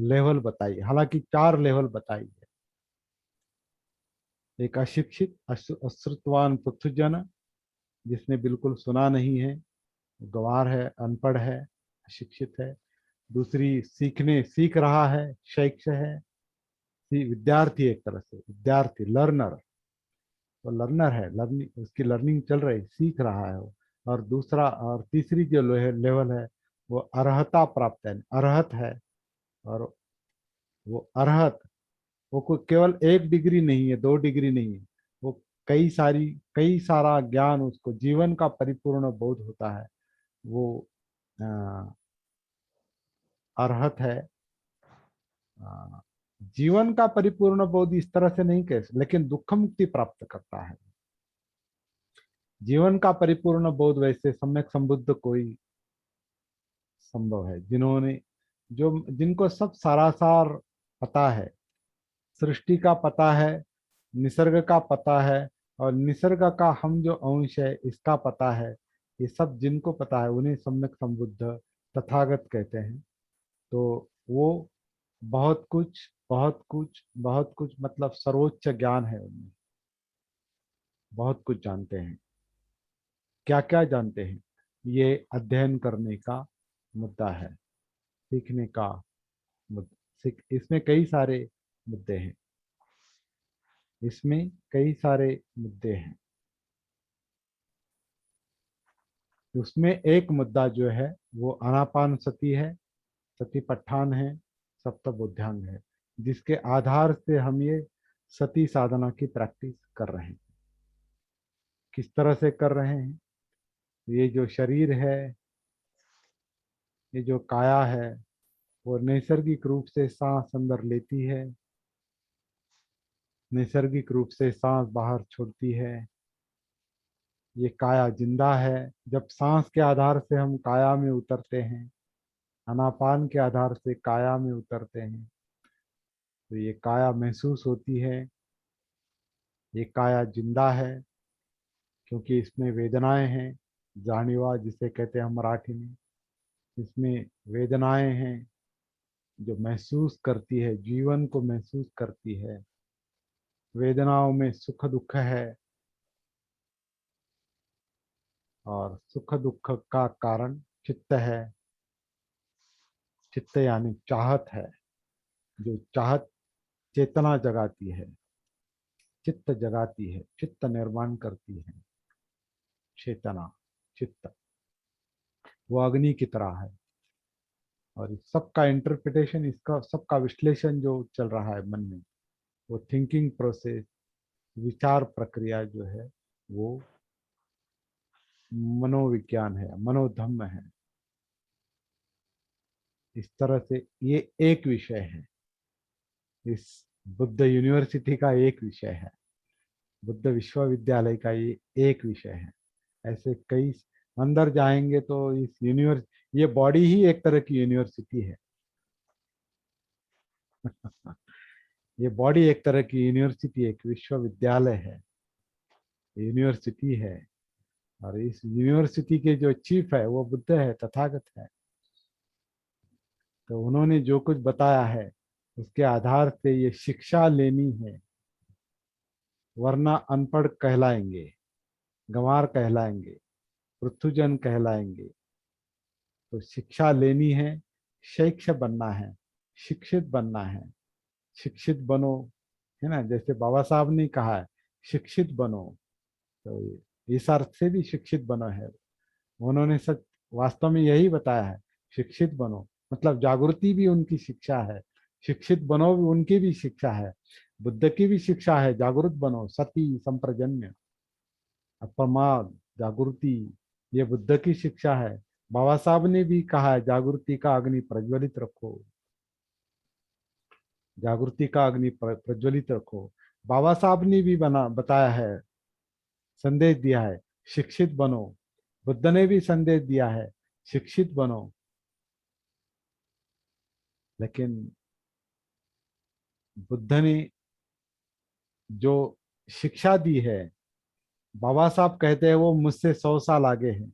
लेवल बताई, हालांकि 4 लेवल बताई है। एक अशिक्षित अश्रुतवान पुथुजन, जिसने बिल्कुल सुना नहीं है, गंवार है, अनपढ़ है, अशिक्षित है। दूसरी सीख रहा है, शैक्ष है, विद्यार्थी, एक तरह से विद्यार्थी, लर्नर, वो लर्नर है, लर्निंग, उसकी लर्निंग चल रही, सीख रहा है वो। और दूसरा और तीसरी जो लेवल है, वो अर्हता प्राप्त है, अर्हत है। और वो अर्हत, वो कोई केवल 1 डिग्री नहीं है, 2 डिग्री नहीं है, वो कई सारा ज्ञान, उसको जीवन का परिपूर्ण बोध होता है, वो अ, अर्हत है। अ, जीवन का परिपूर्ण बोध इस तरह से नहीं कह सकते, लेकिन दुख मुक्ति प्राप्त करता है। जीवन का परिपूर्ण बोध वैसे सम्यक संबुद्ध कोई संभव है, जिन्होंने जो जिनको सब सारासार पता है, सृष्टि का पता है, निसर्ग का पता है, और निसर्ग का हम जो अंश है इसका पता है। ये सब जिनको पता है उन्हें सम्यक संबुद्ध, तथागत कहते हैं। तो वो बहुत कुछ मतलब सर्वोच्च ज्ञान है उनमें, बहुत कुछ जानते हैं। क्या क्या जानते हैं, ये अध्ययन करने का मुद्दा है, सीखने का मुद्दा। इसमें कई सारे मुद्दे हैं, इसमें कई सारे मुद्दे हैं। उसमें एक मुद्दा जो है वो आनापान सती है, सतीपट्ठान है, सप्तबुद्धांग है, जिसके आधार से हम ये सती साधना की प्रैक्टिस कर रहे हैं। किस तरह से कर रहे हैं? ये जो शरीर है, ये जो काया है, वो नैसर्गिक रूप से सांस अंदर लेती है, नैसर्गिक रूप से सांस बाहर छोड़ती है। ये काया जिंदा है। जब सांस के आधार से हम काया में उतरते हैं, आनापान के आधार से काया में उतरते हैं, तो ये काया महसूस होती है। ये काया जिंदा है क्योंकि इसमें वेदनाएं हैं, जानिवा जिसे कहते हैं हम मराठी में। इसमें वेदनाएं हैं जो महसूस करती है, जीवन को महसूस करती है। वेदनाओं में सुख दुख है, और सुख दुख का कारण चित्त है। चित्त यानी चाहत है, जो चाहत चेतना जगाती है, चित्त जगाती है, चित्त निर्माण करती है। चेतना, चित्त, वो अग्नि की तरह है। और इस सबका इंटरप्रिटेशन, इसका सबका विश्लेषण जो चल रहा है मन में, वो थिंकिंग प्रोसेस, विचार प्रक्रिया जो है, वो मनोविज्ञान है, मनोधम्म है। इस तरह से ये एक विषय है, इस बुद्ध यूनिवर्सिटी का एक विषय है, बुद्ध विश्वविद्यालय का ये एक विषय है। ऐसे कई अंदर जाएंगे तो इस यूनिवर्स ये बॉडी ही एक तरह की यूनिवर्सिटी है। ये बॉडी एक तरह की यूनिवर्सिटी, एक विश्वविद्यालय है, यूनिवर्सिटी है। और इस यूनिवर्सिटी के जो चीफ है वो बुद्ध है, तथागत है। तो उन्होंने जो कुछ बताया है उसके आधार से ये शिक्षा लेनी है, वरना अनपढ़ कहलाएंगे, गंवार कहलाएंगे, पृथुजन कहलाएंगे। तो शिक्षा लेनी है, शिक्ष बनना है, शिक्षित बनना है। शिक्षित बनो, है ना, जैसे बाबा साहब ने कहा है शिक्षित बनो। तो इस अर्थ से भी शिक्षित बनो है। उन्होंने सच वास्तव में यही बताया है, शिक्षित बनो मतलब जागृति भी उनकी शिक्षा है, शिक्षित बनो भी उनकी भी शिक्षा है। बुद्ध की भी शिक्षा है, जागृत बनो, सती संप्रजन्य, अप्रमाद, जागृति, ये बुद्ध की शिक्षा है। बाबा साहब ने भी कहा है जागृति का अग्नि प्रज्वलित रखो, जागृति का अग्नि प्रज्वलित रखो। बाबा साहब ने भी बताया है, संदेश दिया है, शिक्षित बनो। बुद्ध ने भी संदेश दिया है, शिक्षित बनो। लेकिन बुद्ध ने जो शिक्षा दी है, बाबा साहब कहते हैं वो मुझसे 100 साल आगे है,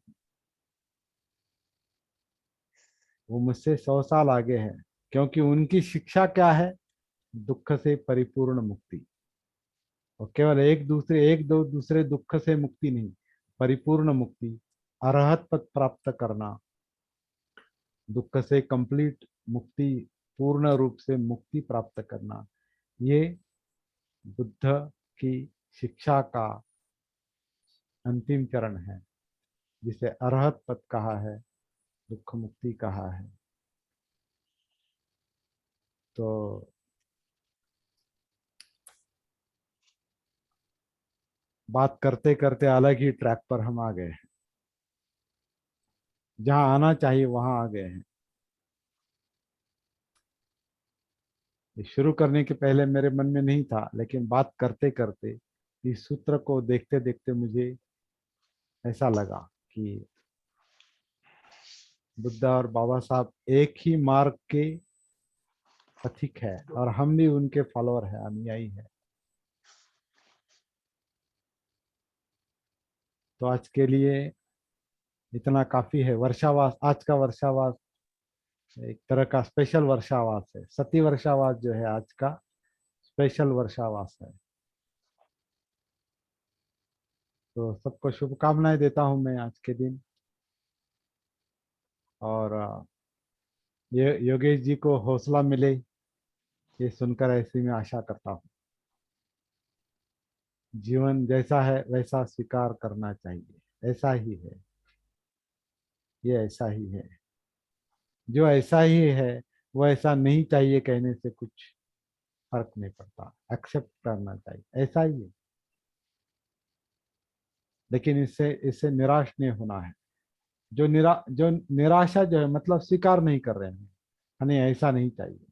वो मुझसे 100 साल आगे है। क्योंकि उनकी शिक्षा क्या है? दुख से परिपूर्ण मुक्ति। और केवल एक दो दूसरे दुख से मुक्ति नहीं, परिपूर्ण मुक्ति, अरहत पद प्राप्त करना, दुख से कंप्लीट मुक्ति, पूर्ण रूप से मुक्ति प्राप्त करना, ये बुद्ध की शिक्षा का अंतिम चरण है, जिसे अरहत पद कहा है, दुख मुक्ति कहा है। तो बात करते करते अलग ही ट्रैक पर हम आ गए हैं, जहां आना चाहिए वहां आ गए हैं। ये शुरू करने के पहले मेरे मन में नहीं था, लेकिन बात करते करते इस सूत्र को देखते देखते मुझे ऐसा लगा कि बुद्ध और बाबा साहब एक ही मार्ग के पथिक है, और हम भी उनके फॉलोअर है, अनुयायी है। तो आज के लिए इतना काफी है। वर्षावास, आज का वर्षावास एक तरह का स्पेशल वर्षावास है। सती वर्षावास जो है आज का स्पेशल वर्षावास है। तो सबको शुभकामनाएं देता हूं मैं आज के दिन। और ये योगेश जी को हौसला मिले, ये सुनकर ऐसी मैं आशा करता हूँ। जीवन जैसा है वैसा स्वीकार करना चाहिए, ऐसा ही है, ये ऐसा ही है। जो ऐसा ही है वो ऐसा नहीं चाहिए कहने से कुछ फर्क नहीं पड़ता, एक्सेप्ट करना चाहिए, ऐसा ही है। लेकिन इससे इससे निराश नहीं होना है। जो निराशा जो है मतलब स्वीकार नहीं कर रहे हैं, हमें ऐसा नहीं चाहिए,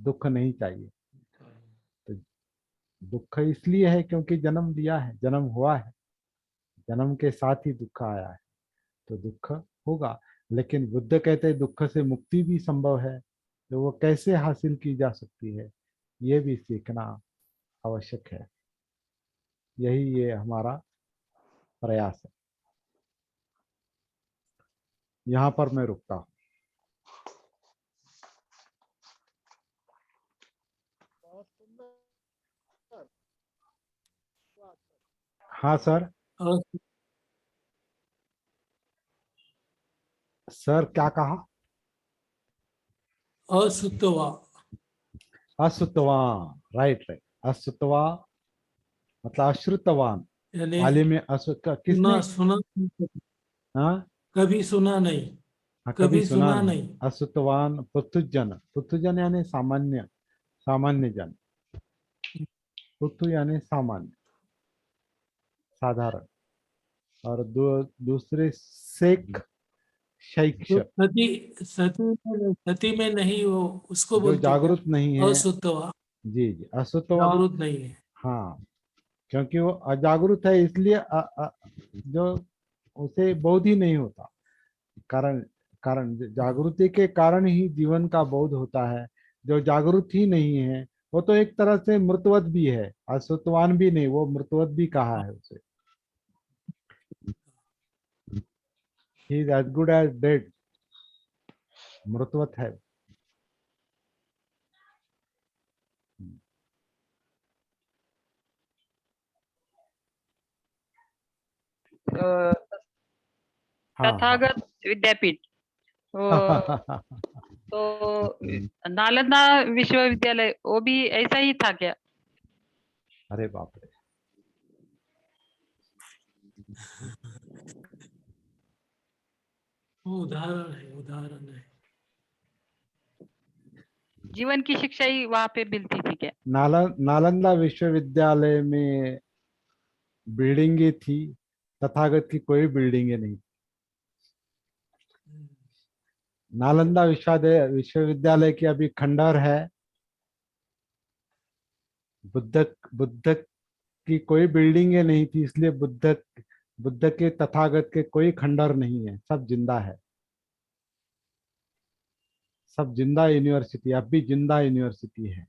दुख नहीं चाहिए। तो दुख इसलिए है क्योंकि जन्म लिया है, जन्म हुआ है, जन्म के साथ ही दुख आया है, तो दुख होगा। लेकिन बुद्ध कहते हैं दुख से मुक्ति भी संभव है, तो वो कैसे हासिल की जा सकती है ये भी सीखना आवश्यक है। यही ये हमारा प्रयास है। यहाँ पर मैं रुकता हूँ। बहुत सुंदर। हाँ सर। अ- सर क्या कहा? असुतवा असुतवान, राइट राइट। असुतवा मतलब अश्रुतवान। यानी पाली में किसने? सुना सुना हाँ कभी सुना नहीं, हाँ, कभी कभी सुना सुना नहीं। नहीं। असुतवान पुथुजन, पुथुजन यानी सामान्य, सामान्य जन। पुथु यानी सामान्य, साधारण। और दूसरे शेख, तो शैक्ष, सती में नहीं, वो उसको जो बोलते क्या? जागरूक नहीं है। असुतवा, जी जी, असुतवा। जागरूक नहीं है। हाँ, क्योंकि वो अजागरूक है इसलिए जो उसे बोध ही नहीं होता। कारण कारण जागृति के कारण ही जीवन का बोध होता है। जो जागरूक ही नहीं है वो तो एक तरह से मृतवत भी है, असुतवान भी नहीं, वो मृतवत भी कहा है उसे। He is as good as dead, मृतवत है। अ, हाँ हाँ। तथागत विद्यापीठ, वो तो नालंदा विश्वविद्यालय वो भी ऐसा ही था क्या? अरे बाप रे। वो उदाहरण है, उदाहरण है। जीवन की शिक्षा ही वहां पे मिलती थी क्या? नालंदा विश्वविद्यालय में बिल्डिंगे थी, तथागत की कोई बिल्डिंगे नहीं। नालंदा विश्वविद्यालय की अभी खंडहर है। बुद्ध की कोई बिल्डिंगे नहीं थी, इसलिए बुद्ध के तथागत के कोई खंडहर नहीं है, सब जिंदा है। सब जिंदा यूनिवर्सिटी, अब भी जिंदा यूनिवर्सिटी है।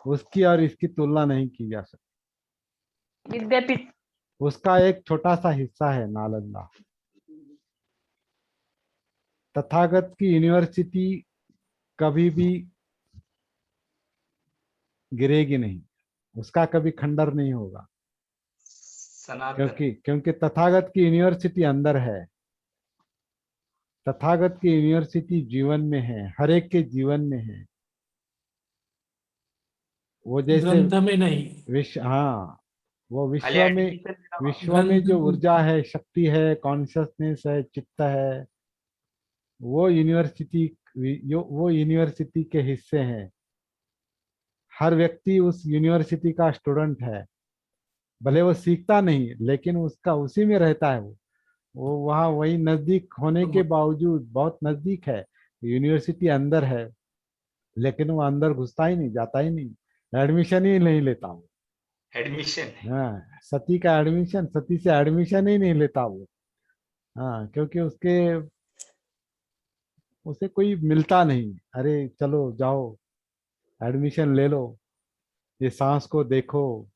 उसकी और इसकी तुलना नहीं की जा सकती। विद्यापीठ। उसका एक छोटा सा हिस्सा है नालंदा। तथागत की यूनिवर्सिटी कभी भी गिरेगी नहीं, उसका कभी खंडर नहीं होगा। सनातन। क्योंकि तथागत की यूनिवर्सिटी अंदर है। तथागत की यूनिवर्सिटी जीवन में है, हर एक के जीवन में है। वो जैसे ग्रंथ में नहीं, विश्व, हाँ, वो खाली आर्टिफिशियल विश्व में ग्रंथ जो में। ऊर्जा है, शक्ति है, कॉन्शियसनेस है, चित्त है, वो यूनिवर्सिटी, वो यूनिवर्सिटी के हिस्से हैं। हर व्यक्ति उस यूनिवर्सिटी का स्टूडेंट है। भले वो सीखता नहीं लेकिन उसका उसी में रहता है। वो वहाँ वही नजदीक होने के बावजूद, बहुत नजदीक है, यूनिवर्सिटी अंदर है, लेकिन वो अंदर घुसता ही नहीं, जाता ही नहीं, एडमिशन ही नहीं लेता वो। एडमिशन। हाँ, सती का एडमिशन, सती से एडमिशन ही नहीं लेता वो। हाँ, क्योंकि उसे कोई मिलता नहीं। अरे चलो जाओ, एडमिशन ले लो, ये सांस को देखो,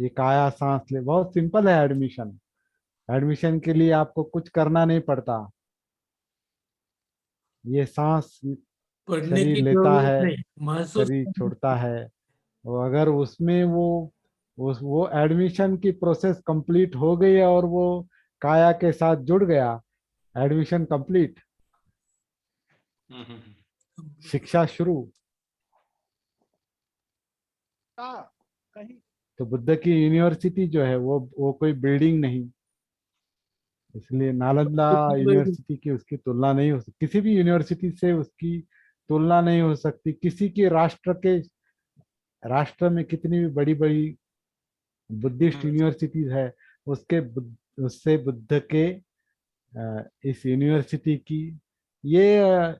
ये काया सांस ले, बहुत सिंपल है एडमिशन। एडमिशन के लिए आपको कुछ करना नहीं पड़ता। ये सांस पढ़ने शरीर की लेता जरूरत है, नहीं, महसूस शरीर करने छोड़ता है। और अगर उसमें वो एडमिशन की प्रोसेस कंप्लीट हो गई है और वो काया के साथ जुड़ गया, एडमिशन कंप्लीट, की। शिक्षा शुरू। कहीं तो बुद्ध की यूनिवर्सिटी जो है वो कोई बिल्डिंग नहीं, इसलिए नालंदा यूनिवर्सिटी की उसकी तुलना नहीं हो सकती, किसी भी यूनिवर्सिटी से उसकी तुलना नहीं हो सकती। किसी के राष्ट्र में कितनी भी बड़ी बड़ी बुद्धिस्ट यूनिवर्सिटीज है, उससे बुद्ध के इस यूनिवर्सिटी की ये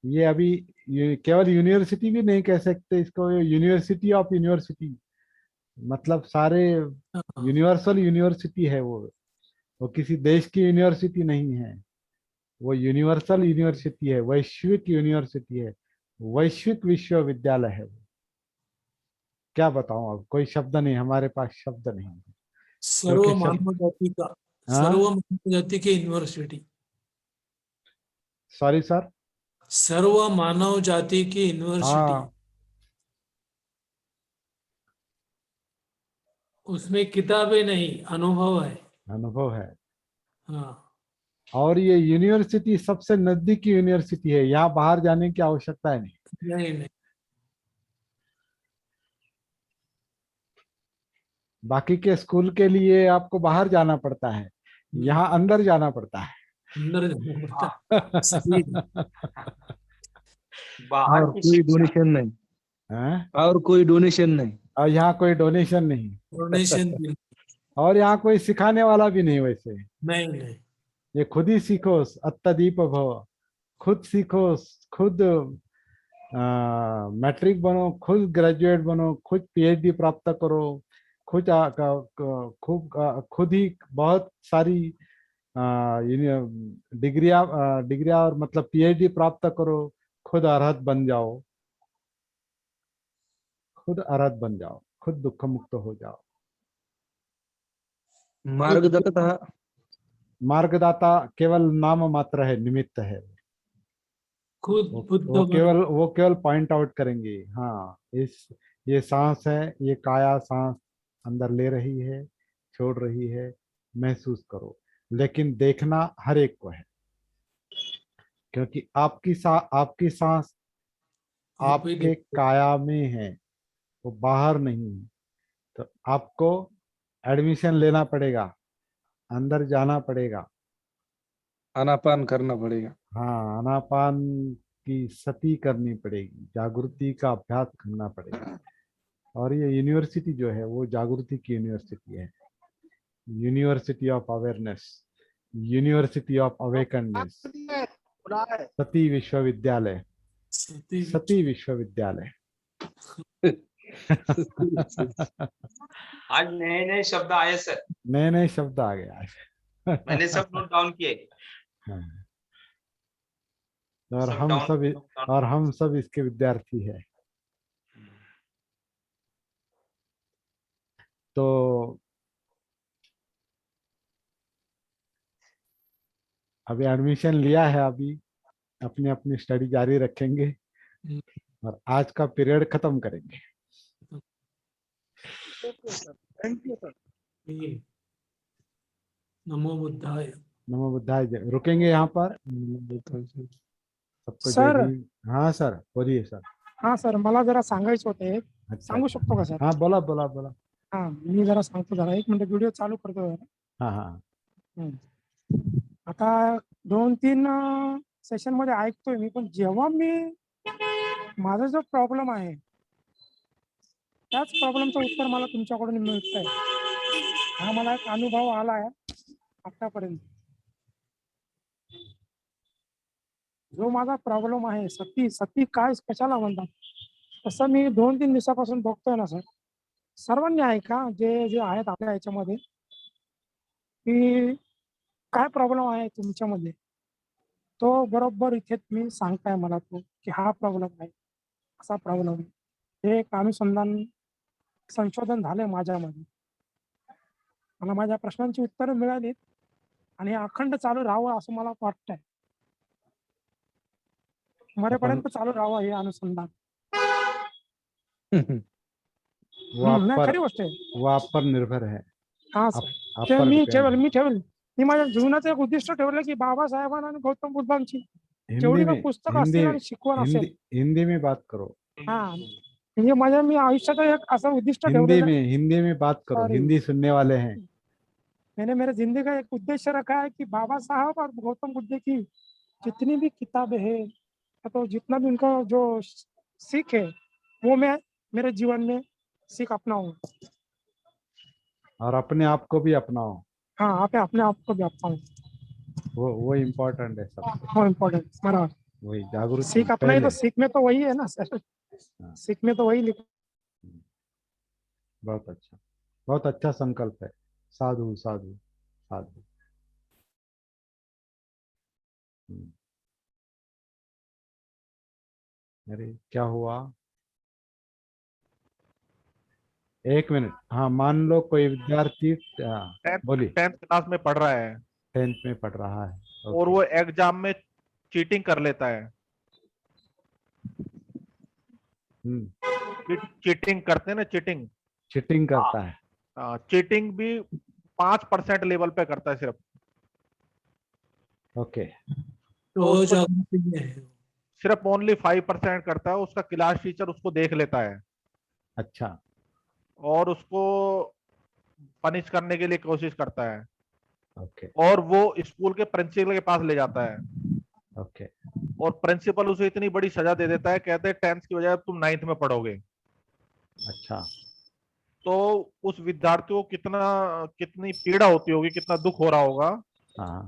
ये अभी केवल यूनिवर्सिटी भी नहीं कह सकते इसको, यूनिवर्सिटी ऑफ यूनिवर्सिटी, मतलब सारे हाँ, यूनिवर्सल यूनिवर्सिटी है वो किसी देश की यूनिवर्सिटी नहीं है, वो यूनिवर्सल यूनिवर्सिटी है, वैश्विक यूनिवर्सिटी है, वैश्विक विश्वविद्यालय है वो। क्या बताऊं, अब कोई शब्द नहीं, हमारे पास शब्द नहीं है। सर्व क्योंकि मानव जाति का, हाँ? सर्व मानव जाति की यूनिवर्सिटी, सॉरी सर। सर्व मानव जाति की यूनिवर्सिटी, हाँ, उसमें किताबें नहीं, अनुभव है। अनुभव है। हाँ, और ये यूनिवर्सिटी सबसे नजदीकी यूनिवर्सिटी है, यहाँ बाहर जाने की आवश्यकता है नहीं। नहीं नहीं, बाकी के स्कूल के लिए आपको बाहर जाना पड़ता है, यहाँ अंदर जाना पड़ता है। अंदर जाना पड़ता है। सही है। बाहर और की कोई शिक्षा। डोनेशन नहीं, हैं? और कोई डोनेशन नहीं। और यहाँ कोई डोनेशन नहीं, डोनेशन भी और यहाँ कोई सिखाने वाला भी नहीं वैसे। नहीं नहीं, ये खुद ही सीखो, अत्तदीप भव, खुद सीखो, खुद मैट्रिक बनो, खुद ग्रेजुएट बनो, खुद पीएचडी प्राप्त करो, खुद ही बहुत सारी डिग्रिया और मतलब पीएचडी प्राप्त करो, खुद अर्हत बन जाओ, खुद अर्हत बन जाओ, खुद दुख मुक्त हो जाओ। मार्गदत्ता मार्गदाता केवल नाम मात्र है, निमित्त है। खुद बुद्ध वो बनो। वो केवल पॉइंट आउट करेंगे, हाँ ये सांस है, ये काया सांस अंदर ले रही है, छोड़ रही है, महसूस करो। लेकिन देखना हर एक को है, क्योंकि आपकी सांस आप ही आपके देखो। काया में है, वो बाहर नहीं है। तो आपको एडमिशन लेना पड़ेगा, अंदर जाना पड़ेगा। आनापान करना पड़ेगा। हाँ, आनापान की सती करनी पड़ेगी, जागृति का अभ्यास करना पड़ेगा। और ये यूनिवर्सिटी जो है वो जागृति की यूनिवर्सिटी है, university of awareness, university of awakenness, सती विश्वविद्यालय, सती सती विश्वविद्यालय। आज नए नए शब्द आए सर, नए नए शब्द आ गए आज। मैंने सब नोट डाउन किए। हाँ। और सब हम डाउन सब नोट डाउन। और हम सब इसके विद्यार्थी है। तो अभी एडमिशन लिया है, अभी अपनी अपनी स्टडी जारी रखेंगे और आज का पीरियड खत्म करेंगे। नमो बुद्धाय। नमो बुद्धाय। रुकेंगे यहाँ पर। सबको जय सर। भीम। हाँ सर, बोलिए सर। हा सर, मला जरा सांगायचं होतं एक. अच्छा सांगू अच्छा। शकतो का सर? हाँ, बोला बोला बोला। हा, मी जरा सांगतो, जरा 1 मिनिट व्हिडिओ चालू करतो जरा. हाँ हाँ आता 2-3 सेशन मध्ये ऐकतोय मी, पण जेव्हा मी माझा जो प्रॉब्लेम आहे त्याच प्रॉब्लेमचं उत्तर मला तुमच्याकडून मिळतंय. हा मला एक अनुभव आला आहे आतापर्यंत. जो माझा प्रॉब्लेम आहे, सती सती काय कशाला म्हणतात, तसं मी 2-3 दिवसापासून बघतोय ना सर. सर्वांनी ऐका, जे जे आहेत आपल्या ह्याच्यामध्ये, की काय प्रॉब्लेम आहे तुमच्यामध्ये, तो बरोबर इथे तुम्ही सांगताय मला तो, की हा प्रॉब्लेम आहे, असा प्रॉब्लेम आहे. हे एक संशोधन झालंय माझ्यामध्ये. मला माझ्या प्रश्नांची उत्तरं मिळालीत आणि हे अखंड चालू राहावं असं मला वाटतंय. मरेपर्यंत चालू राहावं हे अनुसंधान. वो आप नाही, पर खरी गोष्ट आहे. वो आप पर निर्भर है। हा आप सर, आप ते पर मी depend है। ठेवेल. मी माझ्या जीवनाचं एक उद्दिष्ट ठेवलं, की बाबासाहेबांना आणि गौतम बुद्धांची हिंदी जेवढी में पुस्तकं हिंदी असतील आणि शिकवण हिंदी असेल, हिंदी में बात करो। हा, म्हणजे मी आयुष्याचं एक असं उद्दिष्ट ठेवलेलं. हिंदी में बात करो, सॉरी. हिंदी सुनने वाले हैं। मैंने मेरे जिंदगी का एक उद्देश्य रखा है कि बाबा साहब और गौतम बुद्ध की जितनी भी किताबें हैं, तो जितना भी उनका जो सीख है, वो मैं मेरे जीवन में सीख अपनाऊं। और अपने आप को भी अपनाओ, हाँ, आप अपने आप को भी अपनाऊं, वो इम्पोर्टेंट है सबसे। वो इम्पोर्टेंट बराबर। वही जागृति सीख अपनाई पहले। तो सीख में तो वही है ना सर, हाँ। सीख में तो वही लिखा। बहुत अच्छा संकल्प है। साधु साधु साधु। हम्म। अरे क्या हुआ? एक मिनट। हाँ, मान लो कोई विद्यार्थी टेंथ बोलिए। टेंथ क्लास में पढ़ रहा है 10th में पढ़ रहा है। और ओके। वो एग्जाम में चीटिंग कर लेता है। चीटिंग करते हैं ना, चीटिंग। चीटिंग करता है। चीटिंग भी 5% लेवल पे करता है सिर्फ। ओके। तो तो वो उसको जागृति में है। सिर्फ ओनली 5% करता है। उसका क्लास टीचर उसको देख लेता है अच्छा। और उसको पनिश करने के लिए कोशिश करता है ओके। और वो स्कूल के प्रिंसिपल के पास ले जाता है ओके। और प्रिंसिपल उसे इतनी बड़ी सजा दे देता है, कहते हैं 10th की बजाय तुम 9th में पढ़ोगे। अच्छा। तो उस विद्यार्थी को कितनी पीड़ा होती होगी, कितना दुख हो रहा होगा। हाँ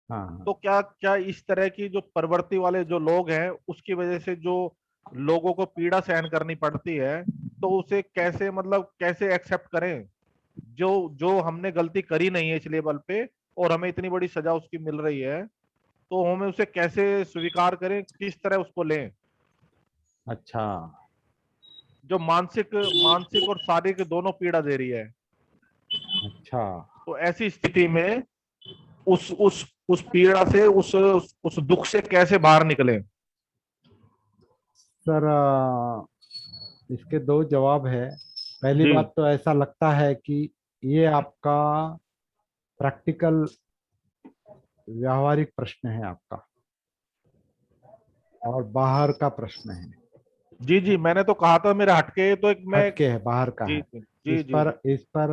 हाँ हाँ। तो क्या क्या इस तरह की जो प्रवृत्ति वाले जो लोग हैं, उसकी वजह से जो लोगों को पीड़ा सहन करनी पड़ती है, तो उसे कैसे, मतलब कैसे एक्सेप्ट करें? जो जो हमने गलती करी नहीं है इस लेवल पे और हमें इतनी बड़ी सजा उसकी मिल रही है, तो हमें उसे कैसे स्वीकार करें, किस तरह उसको लें? अच्छा। जो मानसिक मानसिक और शारीरिक दोनों पीड़ा दे रही है। अच्छा। तो ऐसी स्थिति में उस पीड़ा से, उस दुख से कैसे बाहर निकले? सर, इसके दो जवाब है। पहली जी बात तो ऐसा लगता है कि ये आपका प्रैक्टिकल व्यावहारिक प्रश्न है आपका, और बाहर का प्रश्न है। जी जी, मैंने तो कहा था मेरा हटके, तो एक मैं। हटके है, बाहर का जी है। जी जी जी। इस पर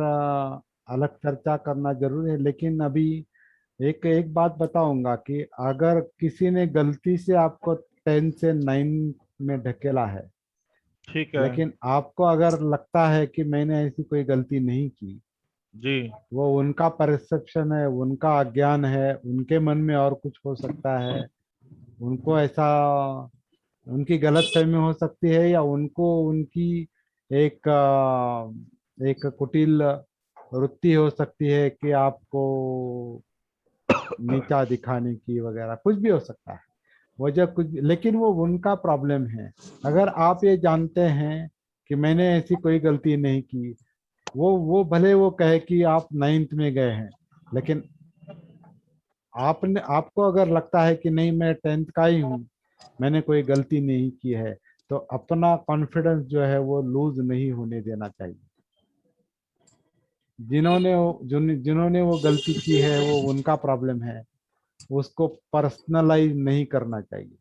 अलग चर्चा करना जरूरी है, लेकिन अभी एक एक बात बताऊंगा कि अगर किसी ने गलती से आपको 10 से 9 में ढकेला है, ठीक है। लेकिन आपको अगर लगता है कि मैंने ऐसी कोई गलती नहीं की, जी वो उनका परसेप्शन है, उनका अज्ञान है, उनके मन में और कुछ हो सकता है। उनको ऐसा, उनकी गलतफहमी हो सकती है, या उनको उनकी एक एक कुटिल वृत्ति हो सकती है कि आपको नीचा दिखाने की वगैरह, कुछ भी हो सकता है वजह कुछ भी, लेकिन वो उनका प्रॉब्लम है। अगर आप ये जानते हैं कि मैंने ऐसी कोई गलती नहीं की, वो भले वो कहे कि आप 9th में गए हैं, लेकिन आपको अगर लगता है कि नहीं, मैं 10th का ही हूँ, मैंने कोई गलती नहीं की है, तो अपना कॉन्फिडेंस जो है वो लूज नहीं होने देना चाहिए। जिन्होंने वो गलती की है वो उनका प्रॉब्लम है, उसको पर्सनलाइज नहीं करना चाहिए।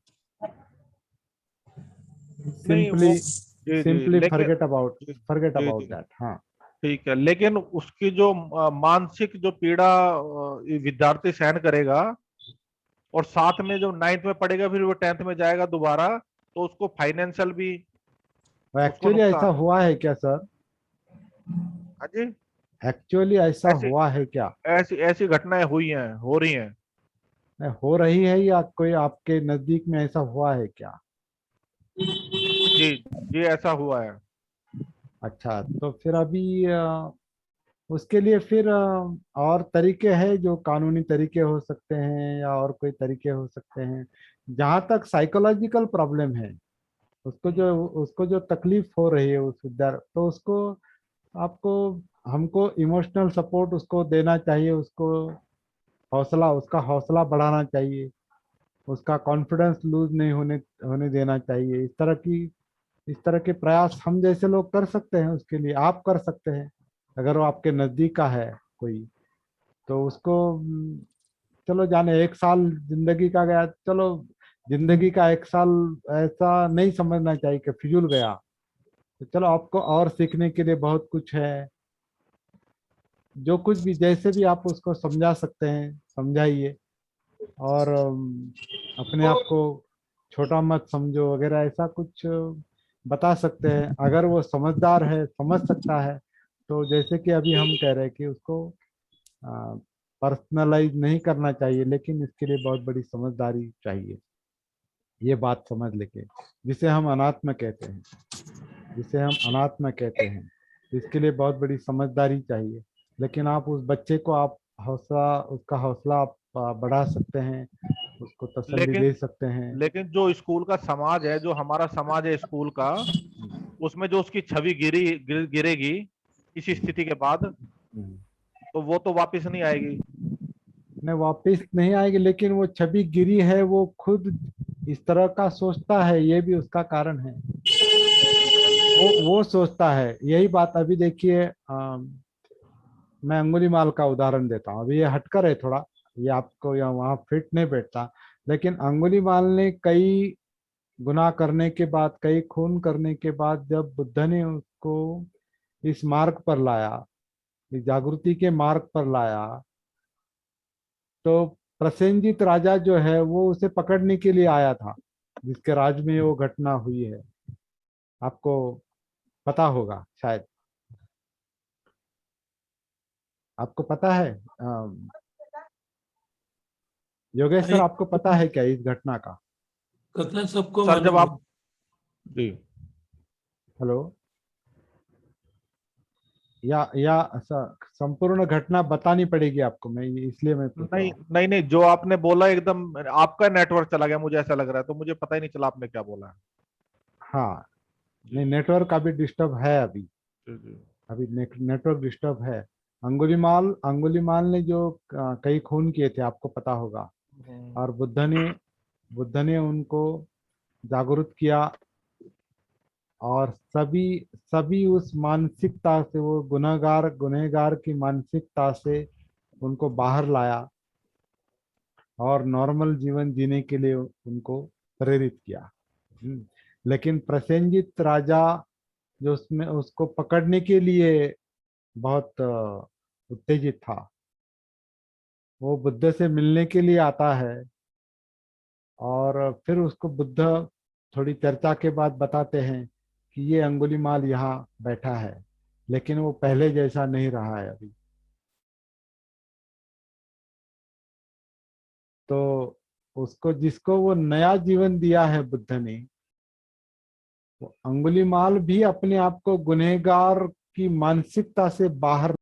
नहीं सिंपली वो। जी जी सिंपली लेकिन। जी फॉरगेट जी अबाउट जी, दैट। हाँ। ठीक है, लेकिन उसकी जो मानसिक जो पीड़ा ये विद्यार्थी सहन करेगा, और साथ में जो 9th में पढ़ेगा फिर वो 10th में जाएगा दोबारा, तो उसको फाइनेंशियल भी उसको एक्चुअली ऐसा नुकसान। हुआ है क्या सर? हाँ जी। एक्चुअली ऐसा ऐसी हुआ है क्या? ऐसी ऐसी घटनाएं हुई हैं, हो रही हैं। हो रही है, या कोई आपके नजदीक में ऐसा हुआ है क्या? जी जी, ऐसा हुआ है। अच्छा, तो फिर अभी उसके लिए फिर और तरीके हैं, जो कानूनी तरीके हो सकते हैं, या और कोई तरीके हो सकते हैं। जहाँ तक साइकोलॉजिकल प्रॉब्लम है, उसको जो तकलीफ हो रही है उस विद्यार्थी, तो उसको आपको हमको इमोशनल सपोर्ट उसको देना चाहिए, उसका हौसला बढ़ाना चाहिए, उसका कॉन्फिडेंस लूज नहीं होने होने देना चाहिए। इस तरह के प्रयास हम जैसे लोग कर सकते हैं, उसके लिए आप कर सकते हैं। अगर वो आपके नज़दीक का है कोई, तो उसको चलो जाने, 1 साल जिंदगी का गया, चलो जिंदगी का 1 साल ऐसा नहीं समझना चाहिए कि फिजूल गया। तो चलो, आपको और सीखने के लिए बहुत कुछ है। जो कुछ भी जैसे भी आप उसको समझा सकते हैं समझाइए, और अपने आप को छोटा मत समझो वगैरह, ऐसा कुछ बता सकते हैं। अगर वो समझदार है, समझ सकता है, तो जैसे कि अभी हम कह रहे हैं कि उसको पर्सनलाइज नहीं करना चाहिए, लेकिन इसके लिए बहुत बड़ी समझदारी चाहिए, ये बात समझ लेके, जिसे हम अनात्म कहते हैं, जिसे हम अनात्म कहते हैं, इसके लिए बहुत बड़ी समझदारी चाहिए। लेकिन आप उस बच्चे को आप हौसला, उसका हौसला आप बढ़ा सकते हैं, उसको तसल्ली लेकिन दे सकते हैं। लेकिन जो स्कूल का समाज है, जो हमारा समाज है स्कूल का, उसमें जो उसकी छवि गिरेगी इस स्थिति के बाद, तो वो तो वापस नहीं आएगी। नहीं, वापिस नहीं आएगी, लेकिन वो छवि गिरी है, वो खुद इस तरह का सोचता है, ये भी उसका कारण है। वो सोचता है यही बात। अभी देखिए, मैं अंगुलीमाल का उदाहरण देता हूँ। अभी ये हटकर है थोड़ा, ये आपको या वहाँ फिट नहीं बैठता, लेकिन अंगुलीमाल ने कई गुनाह करने के बाद, कई खून करने के बाद, जब बुद्ध ने उसको इस मार्ग पर लाया, इस जागृति के मार्ग पर लाया, तो प्रसेनजीत राजा जो है वो उसे पकड़ने के लिए आया था, जिसके राज में वो घटना हुई है, आपको पता होगा शायद। आपको पता है योगेश सर, आपको पता है क्या इस घटना का? कथन सबको सर जब मालूम है। आप जी हेलो, या संपूर्ण घटना बतानी पड़ेगी आपको? मैं इसलिए मैं पूछ रहा नहीं हूँ। नहीं नहीं, जो आपने बोला एकदम, आपका नेटवर्क चला गया मुझे ऐसा लग रहा है, तो मुझे पता ही नहीं चला आपने क्या बोला है। हाँ, जी नहीं, नेटवर्क अभी डिस्टर्ब है, अभी जी जी। अभी नेटवर्क डिस्टर्ब है। अंगुलीमाल अंगुलीमाल ने जो कई खून किए थे, आपको पता होगा, और बुद्ध ने उनको जागरूक किया, और सभी सभी उस मानसिकता से, वो गुनहगार की मानसिकता से उनको बाहर लाया, और नॉर्मल जीवन जीने के लिए उनको प्रेरित किया। लेकिन प्रसेनजीत राजा, जो उसमें उसको पकड़ने के लिए बहुत उत्तेजित था, वो बुद्ध से मिलने के लिए आता है, और फिर उसको बुद्ध थोड़ी चर्चा के बाद बताते हैं कि ये अंगुलीमाल यहाँ बैठा है, लेकिन वो पहले जैसा नहीं रहा है अभी। तो उसको, जिसको वो नया जीवन दिया है बुद्ध ने, वो अंगुलीमाल भी अपने आप को गुनहगार की मानसिकता से बाहर